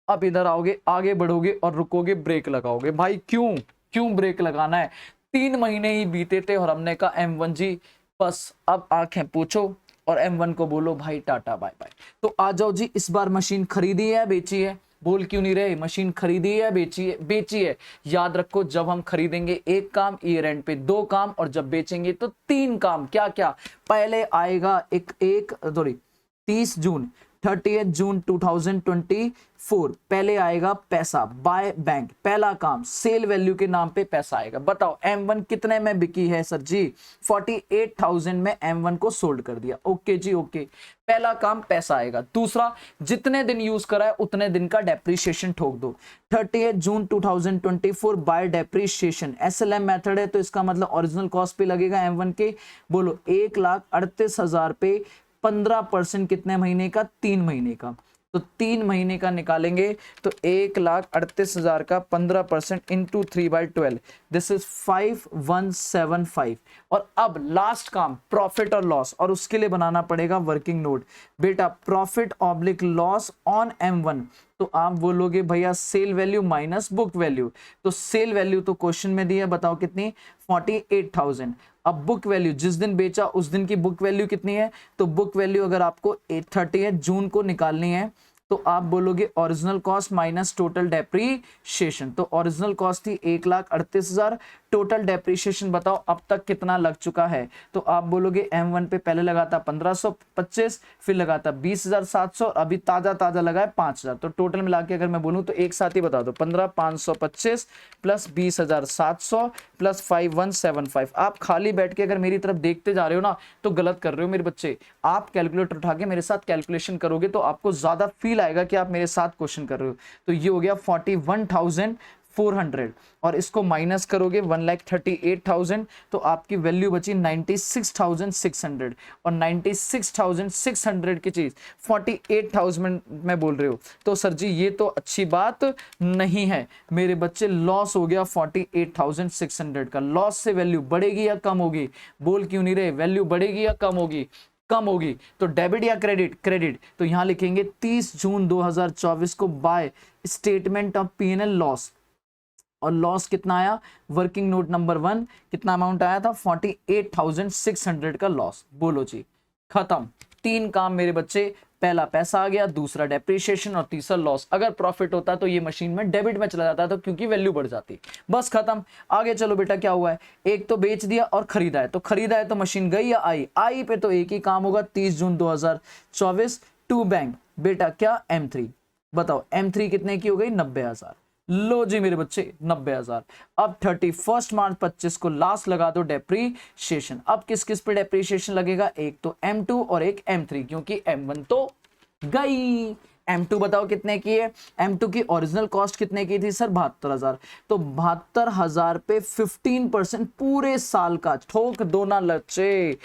अब इधर आओगे, आगे बढ़ोगे और रुकोगे, ब्रेक लगाओगे। भाई क्यों क्यों ब्रेक लगाना है? 3 महीने ही बीते थे और हमने कहा M1 जी बस अब आंखें पूछो और M1 को बोलो भाई टाटा बाय बाय। तो आ जाओ जी, इस बार मशीन खरीदी है बेची है? बोल क्यों नहीं रहे? मशीन खरीदी है बेची है? बेची है। याद रखो, जब हम खरीदेंगे 1 काम, ईयर एंड पे 2 काम, और जब बेचेंगे तो 3 काम। क्या क्या? पहले आएगा 30 जून 30 जून 2024 पहले आएगा पैसा, बाय बैंक। पहला काम, सेल वैल्यू के नाम पे पैसा आएगा। बताओ M1 कितने में बिकी है सर जी? 48,000 में M1 को सोल्ड कर दिया। ओके जी, ओके, पहला काम पैसा आएगा। दूसरा, जितने दिन यूज करा है उतने दिन का डेप्रीशिएशन ठोक दो। 30 जून 2024 बाय डेप्रीशिएशन, SLM मेथड है तो इसका मतलब ओरिजिनल कॉस्ट पे लगेगा M1 के। बोलो 1,38,000 पे 15% कितने महीने का? 3 महीने का। तो 3 महीने का निकालेंगे तो 1,38,000 का 15% इंटू 3/12, दिस इज 5175। और अब लास्ट काम, प्रॉफिट और लॉस, और उसके लिए बनाना पड़ेगा वर्किंग नोट। बेटा profit oblique loss on M1, तो आप बोलोगे भैया sale value minus book value. तो सेल वैल्यू तो क्वेश्चन में दी है, बताओ कितनी? 48,000। अब बुक वैल्यू, जिस दिन बेचा उस दिन की बुक वैल्यू कितनी है? तो बुक वैल्यू अगर आपको 30 जून को निकालनी है तो आप बोलोगे original cost minus total depreciation. तो ओरिजिनल कॉस्ट थी 1,38,000, टोटल डेप्रीशिएशन बताओ अब तक कितना लग चुका है? तो आप बोलोगे M1 पे पहले लगाता 1525, फिर लगाता 20,700, अभी ताजा ताजा लगा है 5,000। तो टोटल मिला के अगर मैं बोलूं तो एक साथ ही बता दो, 15,525 प्लस 20,700 प्लस 5175। आप खाली बैठ के अगर मेरी तरफ देखते जा रहे हो ना तो गलत कर रहे हो मेरे बच्चे। आप कैलकुलेटर उठा के मेरे साथ कैलकुलेशन करोगे तो आपको ज्यादा फील आएगा कि आप मेरे साथ क्वेश्चन कर रहे हो। तो ये हो गया 41,400 और इसको माइनस करोगे 1,38,000 तो आपकी वैल्यू बची 96,600। और 96,600 की चीज 48,000 में बोल रहे हो तो सर जी ये तो अच्छी बात नहीं है मेरे बच्चे। लॉस हो गया 48,600 का। लॉस से वैल्यू बढ़ेगी या कम होगी? बोल क्यों नहीं रहे? वैल्यू बढ़ेगी या कम होगी? कम होगी। तो डेबिट या क्रेडिट? क्रेडिट। तो यहां लिखेंगे 30 जून 2024 को by statement of P&L loss. और लॉस कितना आया? वर्किंग नोट नंबर 1 कितना अमाउंट आया था? 48,600 का लॉस। बोलो जी, खत्म। 3 काम मेरे बच्चे, पहला पैसा आ गया, दूसरा डेप्रीशिएशन और तीसरा लॉस। अगर प्रॉफिट होता तो ये मशीन में डेबिट में चला जाता तो क्योंकि वैल्यू बढ़ जाती। बस खत्म। आगे चलो बेटा, क्या हुआ है? एक तो बेच दिया और खरीदा है। तो खरीदा है तो मशीन गई या आई? आई पे तो एक ही काम होगा 30 जून 2024 टू बैंक। बेटा क्या? M3। बताओ M3 कितने की हो गई? 90,000। लो जी मेरे बच्चे 90,000। अब 31 मार्च 25 को लास्ट लगा दो डेप्रीशिएशन। अब किस किस पे डेप्रीशिएशन लगेगा? एक तो M2 और एक M3 क्योंकि M1 तो गई। M2 बताओ कितने की है? M2 की ओरिजिनल कॉस्ट कितने की थी सर? 72,000। तो 72,000 पे 15% पूरे साल का ठोक दो ना बच्चे।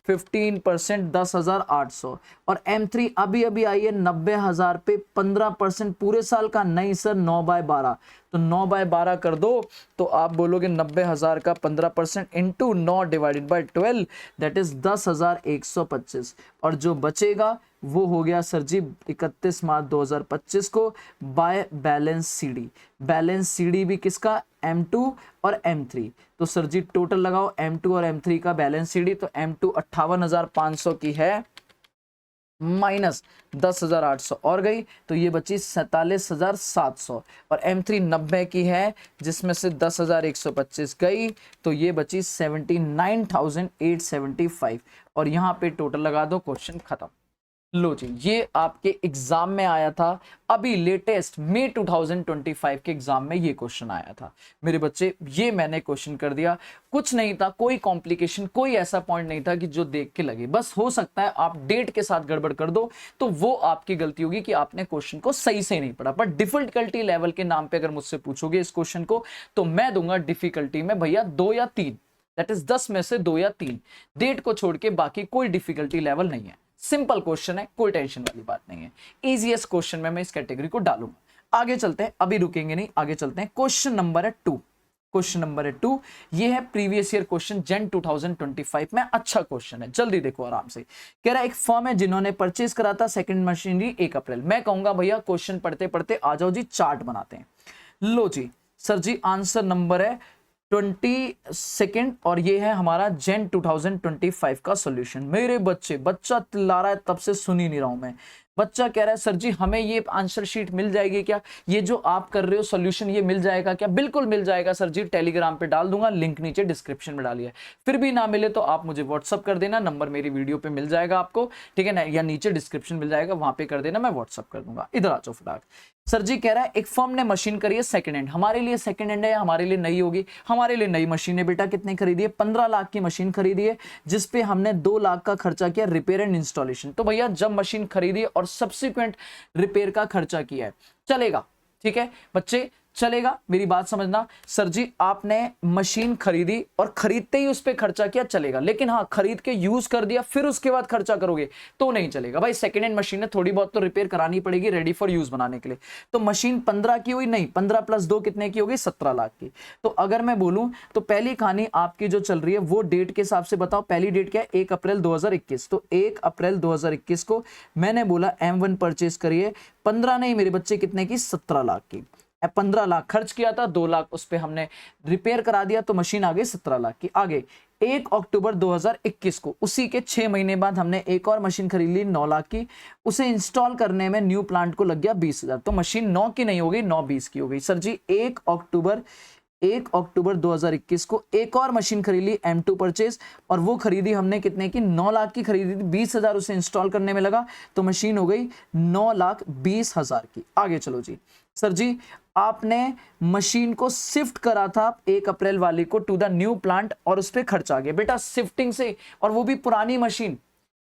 15% 10,800। और M3 अभी अभी आई है 90,000 पे 15% पूरे साल का। नहीं सर 9/12। तो 9/12 कर दो तो आप बोलोगे 90,000 का 15% into 9 divided by 12 that is 10,125। और जो बचेगा वो हो गया सर जी 31 मार्च 2025 को by balance CD. Balance CD भी किसका? M2 और M3। तो सर जी टोटल लगाओ M2 और M3 का बैलेंस सीडी। तो M2 58,500 की है माइनस 10,800 और गई तो ये बची 47,700। और M3 90 की है जिसमें से 10,125 गई तो ये बची 79,875। और यहाँ पे टोटल लगा दो, क्वेश्चन खत्म। लो जी, ये आपके एग्जाम में आया था अभी लेटेस्ट मई 2025 के एग्जाम में ये क्वेश्चन आया था मेरे बच्चे। ये मैंने क्वेश्चन कर दिया, कुछ नहीं था, कोई कॉम्प्लिकेशन, कोई ऐसा पॉइंट नहीं था कि जो देख के लगे। बस हो सकता है आप डेट के साथ गड़बड़ कर दो तो वो आपकी गलती होगी कि आपने क्वेश्चन को सही से नहीं पढ़ा। बट डिफिकल्टी लेवल के नाम पे अगर मुझसे पूछोगे इस क्वेश्चन को तो मैं दूंगा डिफिकल्टी में भैया 2 या 3, दैट इज 10 में से 2 या 3, डेट को छोड़ के बाकी कोई डिफिकल्टी लेवल नहीं है। सिंपल क्वेश्चन है, कोई टेंशन वाली बात नहीं है। इजीएस्ट क्वेश्चन में मैं इस कैटेगरी को डालूंगा। आगे चलते हैं, अभी रुकेंगे नहीं, आगे चलते हैं। क्वेश्चन नंबर है 2, क्वेश्चन नंबर है 2। ये है प्रीवियस ईयर क्वेश्चन जन 2025 में। अच्छा क्वेश्चन है, जल्दी देखो आराम से। कह रहा है एक फर्म है जिन्होंने परचेज करा था सेकंड मशीनरी 1 अप्रैल। मैं कहूंगा भैया क्वेश्चन पढ़ते पढ़ते आ जाओ जी, चार्ट बनाते हैं। लो जी सर जी, आंसर नंबर है 22 और ये है हमारा जैन 2025 का सॉल्यूशन। मेरे बच्चे, बच्चा चिल्ला रहा है तब से सुन ही नहीं रहा हूं मैं। बच्चा कह रहा है सर जी हमें ये आंसर शीट मिल जाएगी क्या, ये जो आप कर रहे हो सॉल्यूशन ये मिल जाएगा क्या? बिल्कुल मिल जाएगा सर जी, टेलीग्राम पे डाल दूंगा, लिंक नीचे डिस्क्रिप्शन में डालिए। फिर भी ना मिले तो आप मुझे व्हाट्सअप कर देना, नंबर मेरी वीडियो पे मिल जाएगा आपको, ठीक है ना, या नीचे डिस्क्रिप्शन मिल जाएगा, वहां पे कर देना, मैं व्हाट्सअप कर दूंगा। इधर आ जाओ फटाक। सर जी कह रहा है एक फर्म ने मशीन करी है सेकंड हैंड। हमारे लिए सेकंड हैंड है या हमारे लिए नई होगी? हमारे लिए नई मशीन है बेटा। कितने खरीदी है? 15 लाख की मशीन खरीदी है, जिसपे हमने 2 लाख का खर्चा किया रिपेयर एंड इंस्टॉलेशन। तो भैया जब मशीन खरीदी और सब्सिक्वेंट रिपेयर का खर्चा किया है, चलेगा, ठीक है बच्चे, चलेगा, मेरी बात समझना। सर जी आपने मशीन खरीदी और खरीदते ही उस पर खर्चा किया, चलेगा, लेकिन हाँ खरीद के यूज कर दिया फिर उसके बाद खर्चा करोगे तो नहीं चलेगा भाई। सेकेंड हैंड मशीन है, थोड़ी बहुत तो रिपेयर करानी पड़ेगी रेडी फॉर यूज बनाने के लिए। तो मशीन 15 की हुई, नहीं 15 + 2 कितने की होगी? 17 लाख की। तो अगर मैं बोलूं तो पहली कहानी आपकी जो चल रही है वो डेट के हिसाब से बताओ। पहली डेट क्या है? 1 अप्रैल 2021। तो 1 अप्रैल 2021 को मैंने बोला M1 परचेज करिए, 15 नहीं मेरे बच्चे, कितने की? 17 लाख की। 15 लाख खर्च किया था, 2 लाख उस पे हमने रिपेयर करा दिया, तो मशीन आ गई 17 लाख की। आगे 1 अक्टूबर 2021 को, उसी के 6 महीने बाद हमने एक और मशीन खरीद ली 9 लाख की। उसे इंस्टॉल करने में न्यू प्लांट को लग गया 20,000। तो मशीन 9 की नहीं हो गई, 9-20 की हो गई। सर जी 1 अक्टूबर 2021 को एक और मशीन खरीद ली M2 परचेज, और वो खरीदी हमने कितने की? 9 लाख की खरीदी थी, 20,000 उसे इंस्टॉल करने में लगा, तो मशीन हो गई 9,20,000 की। आगे चलो जी। सर जी आपने मशीन को शिफ्ट करा था 1 अप्रैल वाली को टू द न्यू प्लांट और उस पर खर्च आ गया बेटा शिफ्टिंग से, और वो भी पुरानी मशीन।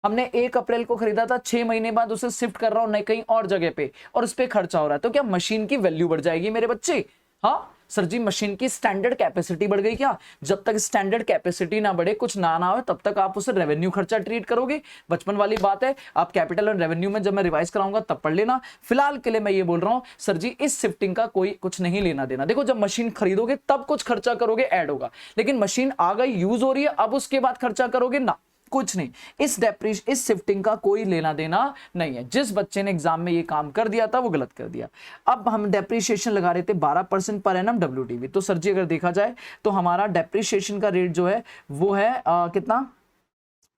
हमने 1 अप्रैल को खरीदा था, 6 महीने बाद उसे शिफ्ट कर रहा हूं कहीं और जगह पे और उस पर खर्चा हो रहा है, तो क्या मशीन की वैल्यू बढ़ जाएगी मेरे बच्चे? हाँ सर जी मशीन की स्टैंडर्ड कैपेसिटी बढ़ गई क्या? जब तक स्टैंडर्ड कैपेसिटी ना बढ़े, कुछ ना हो, तब तक आप उसे रेवेन्यू खर्चा ट्रीट करोगे। बचपन वाली बात है, आप कैपिटल और रेवेन्यू में जब मैं रिवाइज कराऊंगा तब पढ़ लेना। फिलहाल के लिए मैं ये बोल रहा हूं सर जी इस शिफ्टिंग का कोई कुछ नहीं लेना देना। देखो जब मशीन खरीदोगे तब कुछ खर्चा करोगे, ऐड होगा, लेकिन मशीन आ गई, यूज हो रही है, अब उसके बाद खर्चा करोगे ना, कुछ नहीं। इस शिफ्टिंग का कोई लेना देना नहीं है। जिस बच्चे ने एग्जाम में ये काम कर दिया था वो गलत कर दिया। अब हम डेप्रीशिएशन लगा रहे थे 12% पर एनम WDV। तो सर जी अगर देखा जाए तो हमारा डेप्रीशिएशन का रेट जो है वो है कितना?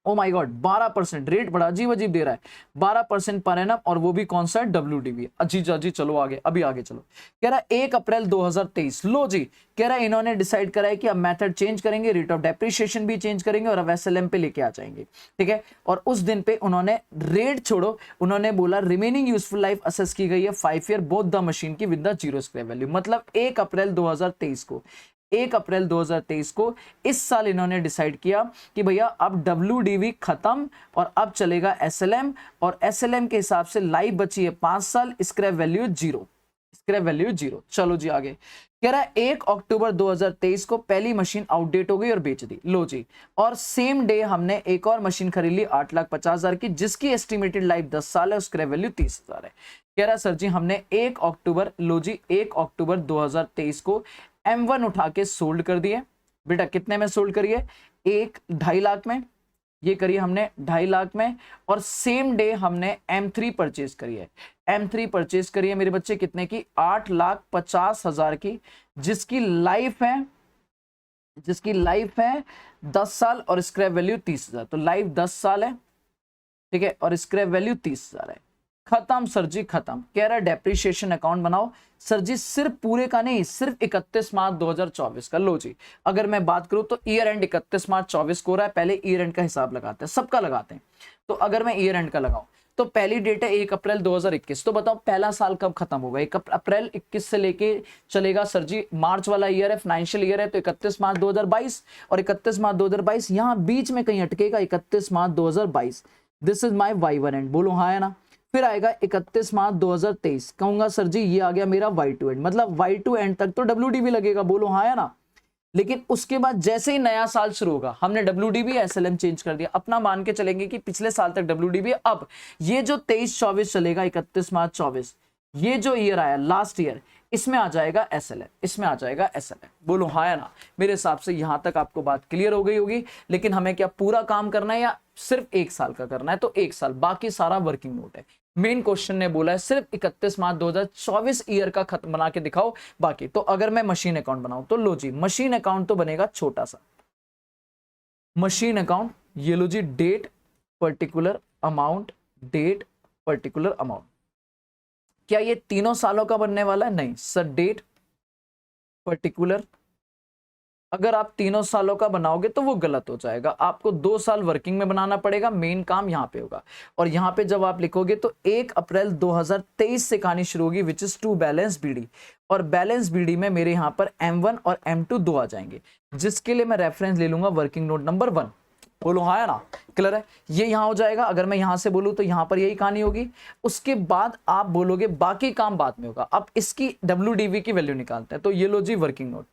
Oh my God 12%। रेट बड़ा अजीब अजीब दे रहा है, 12% पर एनम, और वो भी कौन सा है? WDV। अजीज अजी चलो आगे, अभी आगे चलो। कह रहा है 1 अप्रैल 2023। लो जी कह रहा है इन्होंने डिसाइड करा है कि अब मेथड चेंज करेंगे, रेट ऑफ डेप्रीशिएशन भी चेंज करेंगे और अब SLM पे लेके आ जाएंगे, ठीक है। और उस दिन पे उन्होंने रेट छोड़ो, उन्होंने बोला रिमेनिंग यूजफुल लाइफ असेस की गई है 5 ईयर बोथ द मशीन की विद द 0 स्क्रैप वैल्यू। मतलब 1 अप्रैल 2023 को, 1 अप्रैल 2023 को इस साल इन्होंने डिसाइड किया कि भैया अब WDV खत्म और अब चलेगा SLM, और SLM के हिसाब से लाइफ बची है 5 साल, स्क्रैप वैल्यू 0, स्क्रैप वैल्यू 0। चलो जी आगे। कह रहा है 1 अक्टूबर 2023 को पहली मशीन आउटडेट हो गई और बेच दी। लो जी, और सेम डे हमने एक और मशीन खरीद ली 8,50,000 की, जिसकी एस्टिमेटेड लाइफ 10 साल है और स्क्रैप वैल्यू 30,000 है। कह रहा है सर जी हमने 1 अक्टूबर, लो जी 1 अक्टूबर 2023 को M1 उठा के सोल्ड कर दिए। बेटा कितने में सोल्ड करिए? 2.5 लाख में, ये करिए हमने 2.5 लाख में, और सेम डे हमने M3 परचेज करिए। M3 परचेज करिए मेरे बच्चे कितने की? 8,50,000 की, जिसकी लाइफ है 10 साल और स्क्रैप वैल्यू 30,000। तो लाइफ 10 साल है, ठीक है, और स्क्रैप वैल्यू 30,000 है। खत्म सर जी खत्म। कह रहा है डेप्रीशिएशन अकाउंट बनाओ। सर जी सिर्फ पूरे का नहीं, सिर्फ 31 मार्च 2024 का। लो जी अगर मैं बात करूं तो ईयर एंड 31 मार्च 24 को हो रहा है। पहले ईयर एंड का हिसाब लगाते हैं, सबका लगाते हैं। तो अगर मैं ईयर एंड का लगाऊं तो पहली डेट है 1 अप्रैल 2021। तो बताओ पहला साल कब खत्म होगा? 1 अप्रैल 21 से लेके चलेगा सर जी, मार्च वाला ईयर है, फाइनेंशियल ईयर है, तो 31 मार्च 2022 और 31 मार्च 2022 यहां बीच में कहीं अटकेगा 31 मार्च 2022। This is my y1 and, बोलो हाँ या ना। फिर आएगा 31 मार्च 2023, कहूंगा सर जी ये आ गया मेरा y2 एंड, मतलब y2 एंड तक तो WDV लगेगा, बोलो हाँ या ना। लेकिन उसके बाद जैसे ही नया साल शुरू होगा, हमने WDV SLM चेंज कर दिया, अपना मान के चलेंगे कि पिछले साल तक WDV, अब ये जो 23-24 चलेगा 31 मार्च 24, ये जो ईयर आया लास्ट ईयर, इसमें आ जाएगा SLM, इसमें आ जाएगा SLM, बोलो हाँ या ना। मेरे हिसाब से यहां तक आपको बात क्लियर हो गई होगी। लेकिन हमें क्या पूरा काम करना है या सिर्फ 1 साल का करना है? तो 1 साल, बाकी सारा वर्किंग नोट है। मेन क्वेश्चन ने बोला है सिर्फ 31 मार्च 2024 ईयर का खत्म बना के दिखाओ बाकी। तो अगर मैं मशीन अकाउंट बनाऊं तो लो जी, मशीन अकाउंट तो बनेगा छोटा सा मशीन अकाउंट, ये लो जी, date particular amount, date particular amount. क्या ये तीनों सालों का बनने वाला है? नहीं सर, डेट पर्टिकुलर, अगर आप तीनों सालों का बनाओगे तो वो गलत हो जाएगा, आपको 2 साल वर्किंग में बनाना पड़ेगा, मेन काम यहाँ पे होगा। और यहाँ पे जब आप लिखोगे तो 1 अप्रैल 2023 से कहानी शुरू होगी, which is to balance BD, और बैलेंस बीडी में मेरे यहाँ पर M1 और M2 दो आ जाएंगे, जिसके लिए मैं रेफरेंस ले लूंगा वर्किंग नोट नंबर 1, बोलो हाँ या ना। क्लियर है? ये यहाँ हो जाएगा। अगर मैं यहाँ से बोलूँ तो यहाँ पर यही कहानी होगी। उसके बाद आप बोलोगे बाकी काम बाद में होगा। अब इसकी WDV की वैल्यू निकालते हैं, तो ये लो जी working note,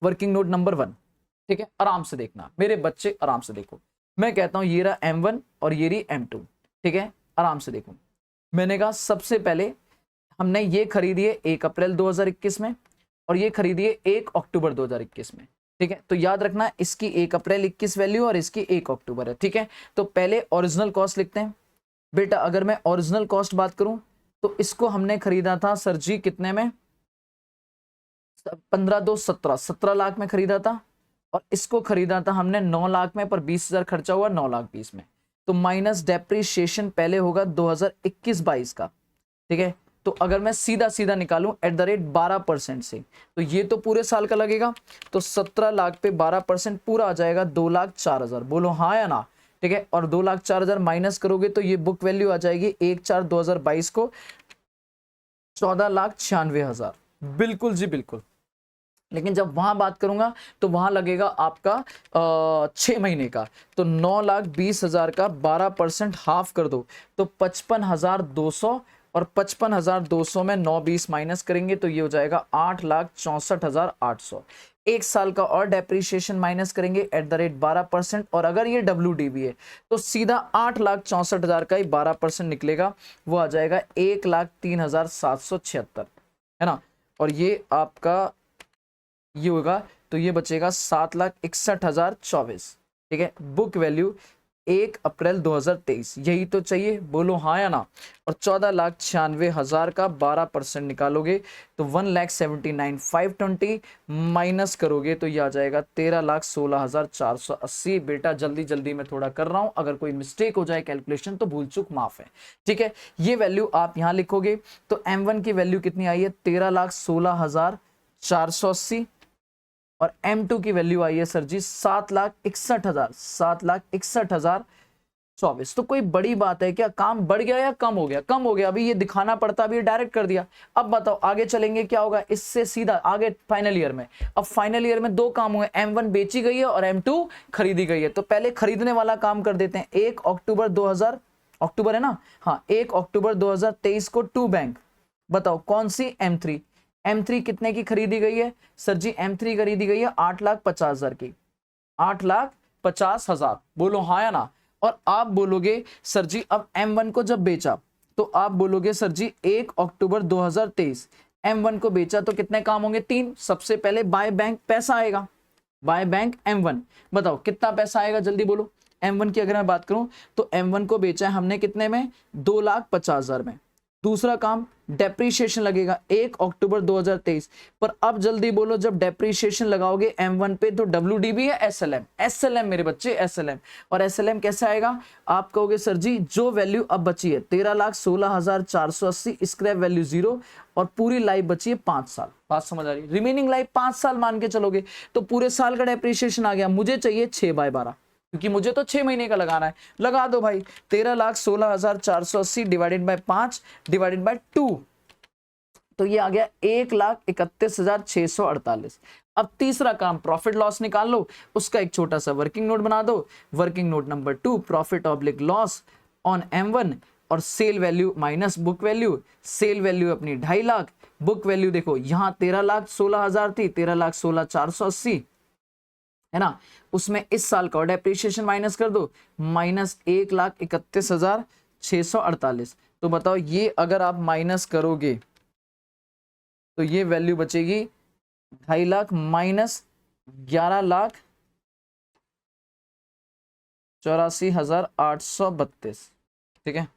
working note number 1, ठीक है। आराम से देखना मेरे बच्चे, आराम से देखो। मैं कहता हूं ये रहा M1 और ये रही M2, ठीक है। आराम से देखो, मैंने कहा सबसे पहले हमने ये खरीदी है 1 अप्रैल 2021 में और ये खरीदी है 1 अक्टूबर 2021 में, ठीक है। तो याद रखना इसकी 1 अप्रैल 21 वैल्यू और इसकी 1 अक्टूबर है, ठीक है। तो पहले ओरिजिनल कॉस्ट लिखते हैं बेटा। अगर मैं ओरिजिनल कॉस्ट बात करूं तो इसको हमने खरीदा था सर जी कितने में? 15-2-17 लाख में खरीदा था, और इसको खरीदा था हमने 9 लाख में, पर 20,000 खर्चा हुआ 9 लाख 20 में। तो माइनस डेप्रीशिएशन पहले होगा 2021-22 का, ठीक है। तो अगर मैं सीधा सीधा निकालूं एट द रेट 12% से, तो ये तो पूरे साल का लगेगा। तो 17 लाख पे 12% पूरा आ जाएगा 2,04,000, बोलो हाँ या ना, ठीक है। और 2,04,000 माइनस करोगे तो ये बुक वैल्यू आ जाएगी 1/4/2022 को 14,96,000, बिल्कुल जी बिल्कुल। लेकिन जब वहां बात करूंगा तो वहां लगेगा आपका 6 महीने का, तो 9,20,000 का 12% हाफ कर दो तो 55,200, और 55,200 में 9-20 माइनस करेंगे तो ये हो जाएगा 8,64,800। 1 साल का और डेप्रीशिएशन माइनस करेंगे एट द रेट 12%, और अगर ये WDV है तो सीधा 8,64,000 का ही 12% निकलेगा, वो आ जाएगा 1,03,776, है ना। और ये आपका ये होगा तो ये बचेगा 7,61,024, ठीक है। बुक वैल्यू 1 अप्रैल 2023, यही तो चाहिए, बोलो हाँ या ना। और 14,96,000 का 12% निकालोगे तो 1,79,520 माइनस करोगे तो ये आ जाएगा 13,16,480। बेटा जल्दी जल्दी मैं थोड़ा कर रहा हूं, अगर कोई मिस्टेक हो जाए कैलकुलेशन तो भूल चूक माफ है, ठीक है। ये वैल्यू आप यहां लिखोगे तो M1 की वैल्यू कितनी आई है? 13,16,480, और M2 की वैल्यू आई है सर जी 7,61,000, 7,61,024। तो कोई बड़ी बात है क्या? काम बढ़ गया या कम हो गया? कम हो गया। अभी ये दिखाना पड़ता, अभी डायरेक्ट कर दिया। अब बताओ आगे चलेंगे क्या होगा इससे सीधा आगे फाइनल ईयर में। अब फाइनल ईयर में 2 काम हुए, M1 बेची गई है और M2 खरीदी गई है। तो पहले खरीदने वाला काम कर देते हैं। 1 अक्टूबर 2000, अक्टूबर है ना, हाँ 1 अक्टूबर 2023 को टू बैंक, बताओ कौन सी? M3। M3 कितने की खरीदी गई है सर जी? M3 खरीदी गई है 8,50,000 की, 8,50,000, बोलो हाँ या ना। और आप बोलोगे सर जी अब M1 को जब बेचा तो आप बोलोगे सर जी 1 अक्टूबर 2023 M1 को बेचा तो कितने काम होंगे? 3। सबसे पहले बाय बैंक पैसा आएगा, बाय बैंक M1, बताओ कितना पैसा आएगा जल्दी बोलो। M1 की अगर मैं बात करूं तो M1 को बेचा है हमने कितने में? 2,50,000 में। दूसरा काम डेप्रीशिएशन लगेगा 1 अक्टूबर 2023 पर। अब जल्दी बोलो जब डेप्रीशिएशन लगाओगे M1 पे तो WDV है SLM? SLM मेरे बच्चे, SLM। और SLM कैसे आएगा? आप कहोगे सर जी जो वैल्यू अब बची है 13,16,480, स्क्रैप वैल्यू 0, और पूरी लाइफ बची है 5 साल। बात समझ आ रही है? रिमेनिंग लाइफ 5 साल मान के चलोगे तो पूरे साल का डेप्रीशिएशन आ गया। मुझे चाहिए 6/12, क्योंकि मुझे तो 6 महीने का लगाना है। लगा दो भाई, 13,16,480 डिवाइडेड बाय 5 डिवाइडेड बाय 2, तो ये आ गया 1,31,648। अब तीसरा काम, प्रॉफिट लॉस निकाल लो, उसका एक छोटा सा वर्किंग नोट बना दो। Working note number 2, profit oblique loss on M1 और sale value minus book value. Sale value अपनी 2.5 लाख, बुक वैल्यू देखो यहां 13,16,000 थी, 13,16,480 है ना, उसमें इस साल का डेप्रिसिएशन माइनस कर दो, माइनस 1,31,648। तो बताओ ये अगर आप माइनस करोगे तो ये वैल्यू बचेगी 2.5 लाख माइनस 11,84,832, ठीक है।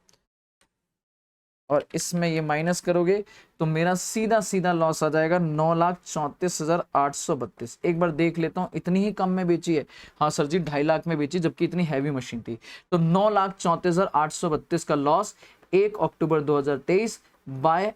और इसमें ये माइनस करोगे तो मेरा सीधा सीधा लॉस आ जाएगा 9,34,832। एक बार देख लेता हूँ, इतनी ही कम में बेची है। हाँ सर जी 2.5 लाख में बेची, जबकि इतनी हैवी मशीन थी। तो 9,34,832 का loss 1 October 2023 by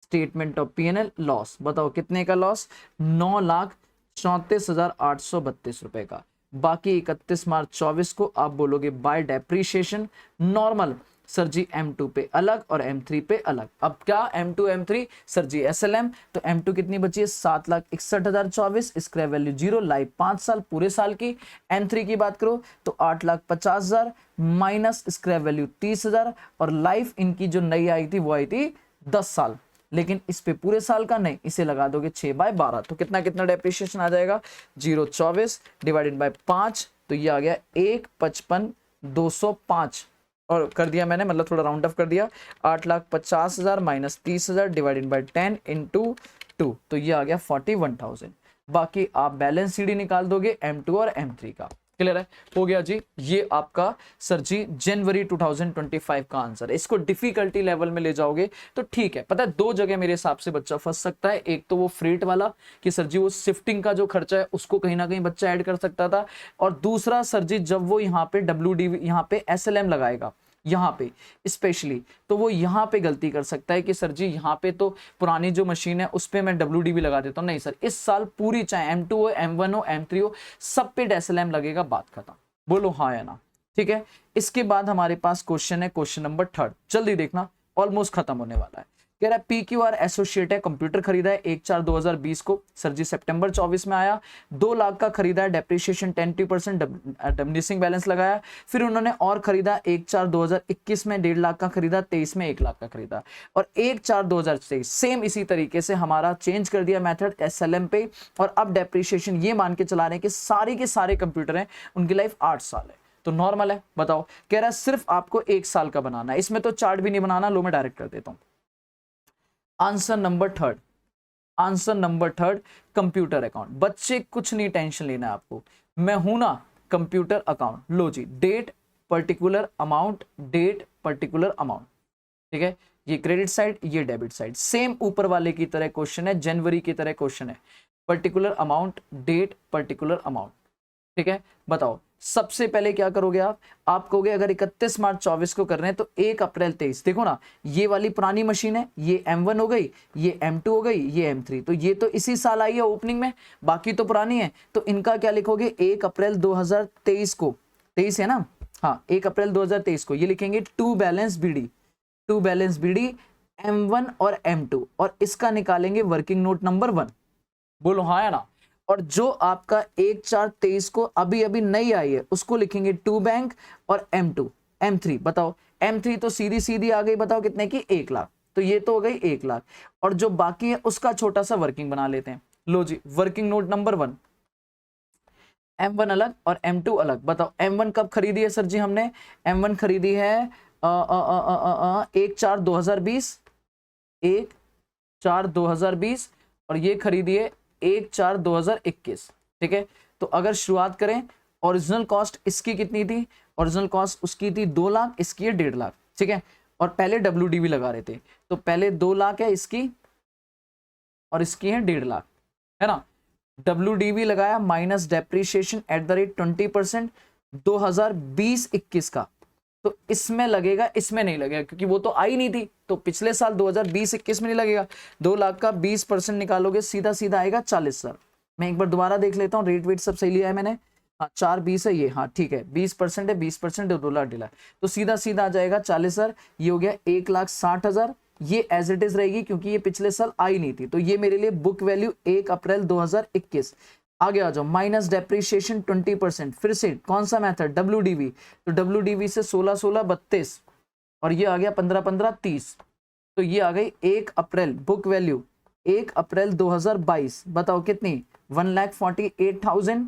statement of P&L loss. बताओ कितने का लॉस, 9,34,832 रुपए का। बाकी 31 मार्च 24 को आप बोलोगे बाय डेप्रीशिएशन नॉर्मल। सर जी M2 पे अलग और M3 पे अलग। अब क्या M2 M3, सर जी SLM, तो M2 कितनी बची है 7,61,024, स्क्रैप वैल्यू 0, लाइफ 5 साल पूरे साल की। M3 की बात करो तो 8,50,000 माइनस स्क्रैप वैल्यू 30,000, और लाइफ इनकी जो नई आई थी वो आई थी 10 साल, लेकिन इस पे पूरे साल का नहीं, इसे लगा दोगे 6/12, तो कितना कितना डेप्रिसिएशन आ जाएगा 0.24 डिवाइडेड बाय 5, तो ये आ गया 1,55,205, और कर दिया मैंने, मतलब थोड़ा राउंड ऑफ कर दिया, 8,50,000 माइनस 30,000 डिवाइडेड बाय 10 इंटू 2, तो ये आ गया 41,000। बाकी आप बैलेंस सीडी निकाल दोगे M2 और M3 का। क्लियर है, हो गया जी। ये आपका सर जी जनवरी 2025 का आंसर है। इसको डिफिकल्टी लेवल में ले जाओगे तो ठीक है। पता है 2 जगह मेरे हिसाब से बच्चा फंस सकता है। एक तो वो फ्रेट वाला कि सर जी वो शिफ्टिंग का जो खर्चा है उसको कहीं ना कहीं बच्चा ऐड कर सकता था, और दूसरा सर जी जब वो यहाँ पे WDV यहाँ पे SLM लगाएगा यहाँ पे स्पेशली, तो वो यहाँ पे गलती कर सकता है कि सर जी यहाँ पे तो पुरानी जो मशीन है उस पे मैं WDV लगा देता हूँ। नहीं सर, इस साल पूरी चाहे M2 हो M1 हो M3 हो सब पे SLM लगेगा, बात खत्म। बोलो हाँ या ना, ठीक है। इसके बाद हमारे पास क्वेश्चन है, क्वेश्चन नंबर 3, जल्दी देखना, ऑलमोस्ट खत्म होने वाला है। कह रहा है PQR एसोसिएट है, कंप्यूटर खरीदा है 1/4/2020 को, सर जी सितंबर 24 में आया, 2 लाख का खरीदा है, डेप्रिसिएशन 10% डिमिनिशिंग बैलेंस लगाया। फिर उन्होंने और खरीदा 1/4/2021 में 1.5 लाख का खरीदा, 23 में 1 लाख का खरीदा, और 1/4/2023 सेम इसी तरीके से हमारा चेंज कर दिया मेथड SLM पे, और अब डेप्रिसिएशन ये मान के चला रहे हैं कि सारे के सारे कंप्यूटर हैं उनकी लाइफ 8 साल है, तो नॉर्मल है। बताओ, कह रहा है सिर्फ आपको 1 साल का बनाना है, इसमें तो चार्ट भी नहीं बनाना, लो मैं डायरेक्ट कर देता हूं। Answer number 3, answer number 3 computer account. बच्चे कुछ नहीं टेंशन लेना है आपको, मैं हूं ना कंप्यूटर अकाउंट। लो जी, date particular amount, date particular amount, ठीक है। ये क्रेडिट साइड, ये डेबिट साइड, सेम ऊपर वाले की तरह क्वेश्चन है, जनवरी की तरह क्वेश्चन है, particular amount, date particular amount, ठीक है। बताओ सबसे पहले क्या करोगे आप कहोगे अगर 31 मार्च 24 को कर रहे हैं तो 1 अप्रैल 23, देखो ना ये वाली पुरानी मशीन है, ये M1 हो गई, ये M2 हो गई, ये M3, तो ये तो इसी साल आई है ओपनिंग में, बाकी तो पुरानी है, तो इनका क्या लिखोगे 1 अप्रैल 2023 को, 23 है ना, हाँ 1 अप्रैल 2023 को ये लिखेंगे टू बैलेंस BD M1 और M2, और इसका निकालेंगे वर्किंग नोट नंबर 1। बोलो हाँ या ना। और जो आपका 1/4/23 को अभी अभी नई आई है उसको लिखेंगे टू बैंक और M2 M3। बताओ M3 तो सीधी सीधी आ गई, बताओ कितने की 1 लाख, तो ये तो हो गई 1 लाख, और जो बाकी है उसका छोटा सा वर्किंग बना लेते हैं। लो जी, वर्किंग नोट नंबर 1, M1 अलग और M2 अलग। बताओ M1 कब खरीदी है सर जी हमने, M1 खरीदी है 1/4/2020, 1/4/2020, और ये खरीदी है 1/4/2021, ठीक है। तो अगर शुरुआत करें, ओरिजिनल कॉस्ट इसकी कितनी थी, ओरिजिनल कॉस्ट उसकी थी 2 लाख, इसकी है 1.5 लाख, ठीक है। और पहले WDV लगा रहे थे, तो पहले 2 लाख है इसकी और इसकी है 1.5 लाख, है ना। WDV लगाया minus depreciation at the rate 20% 2020-21 का, तो इसमें लगेगा, इसमें नहीं लगेगा क्योंकि वो तो आई नहीं थी, तो पिछले साल 2020-21 में नहीं लगेगा। 2 लाख का 20% निकालोगे सीधा सीधा आएगा 40,000। मैं एक बार दोबारा देख लेता हूँ, रेट वेट सब सही लिया है मैंने। हाँ 4 20 है ये, हाँ ठीक है 20% है, 20% डॉलर डिला है, तो सीधा सीधा आ जाएगा 40,000, ये हो गया 1,60,000, ये एज इट इज रहेगी क्योंकि ये पिछले साल आई नहीं थी, तो ये मेरे लिए बुक वैल्यू 1 अप्रैल 2021। आगे आ जाओ, माइनस डेप्रीशिएशन 20%, फिर से कौन सा मेथड, WDV, तो WDV से 16 16 32 और ये आ गया 15 15 30, तो ये आ गई 1 अप्रैल बुक वैल्यू 1 अप्रैल 2022, बताओ कितनी, 1,48,000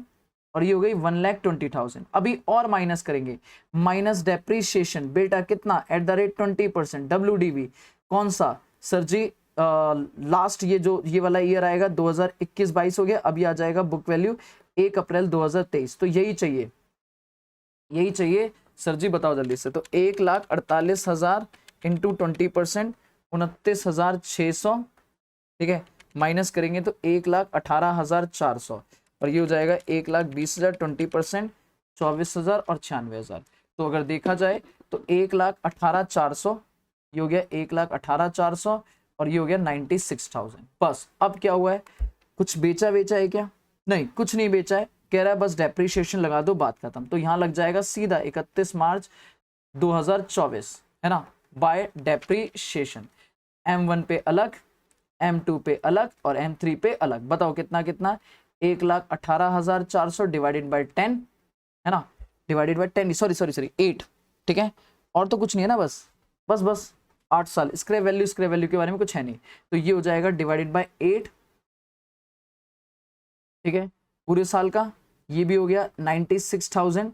और ये हो गई 1,20,000। अभी और माइनस करेंगे, माइनस डेप्रीशिएशन बेटा कितना, @20%, WDV कौन सा सर जी, लास्ट ये जो ये वाला ईयर आएगा 2021-22 हो गया, अभी आ जाएगा बुक वैल्यू 1 अप्रैल 2023, तो यही चाहिए, यही चाहिए सर जी, बताओ जल्दी से, तो 1,48,000 इंटू 20%, 29,600, ठीक है, माइनस करेंगे तो 1,18,400 और ये हो जाएगा 1,20,000, 20%, 24,000 और 96,000। तो अगर देखा जाए तो 1,18,400, ये हो गया 1,18,400 और ये हो गया 96,000। बस अब क्या हुआ है, कुछ बेचा है क्या, नहीं कुछ नहीं बेचा है, कह रहा है बस डेप्रीशिएशन लगा दो, बात खत्म। तो यहाँ लग जाएगा सीधा 31 मार्च 2024, है ना, बाय डेप्रीशिएशन, M1 पे अलग, M2 पे अलग और M3 पे अलग, बताओ कितना कितना, 1,18,400 डिवाइडेड बाय 10, है ना, डिवाइडेड बाय 10, सॉरी 8, ठीक है, और तो कुछ नहीं है ना, बस 8 साल, स्क्रैप वैल्यू के बारे में कुछ है नहीं, तो ये हो जाएगा डिवाइडेड बाय 8, ठीक है, पूरे साल का, ये भी हो गया 96,000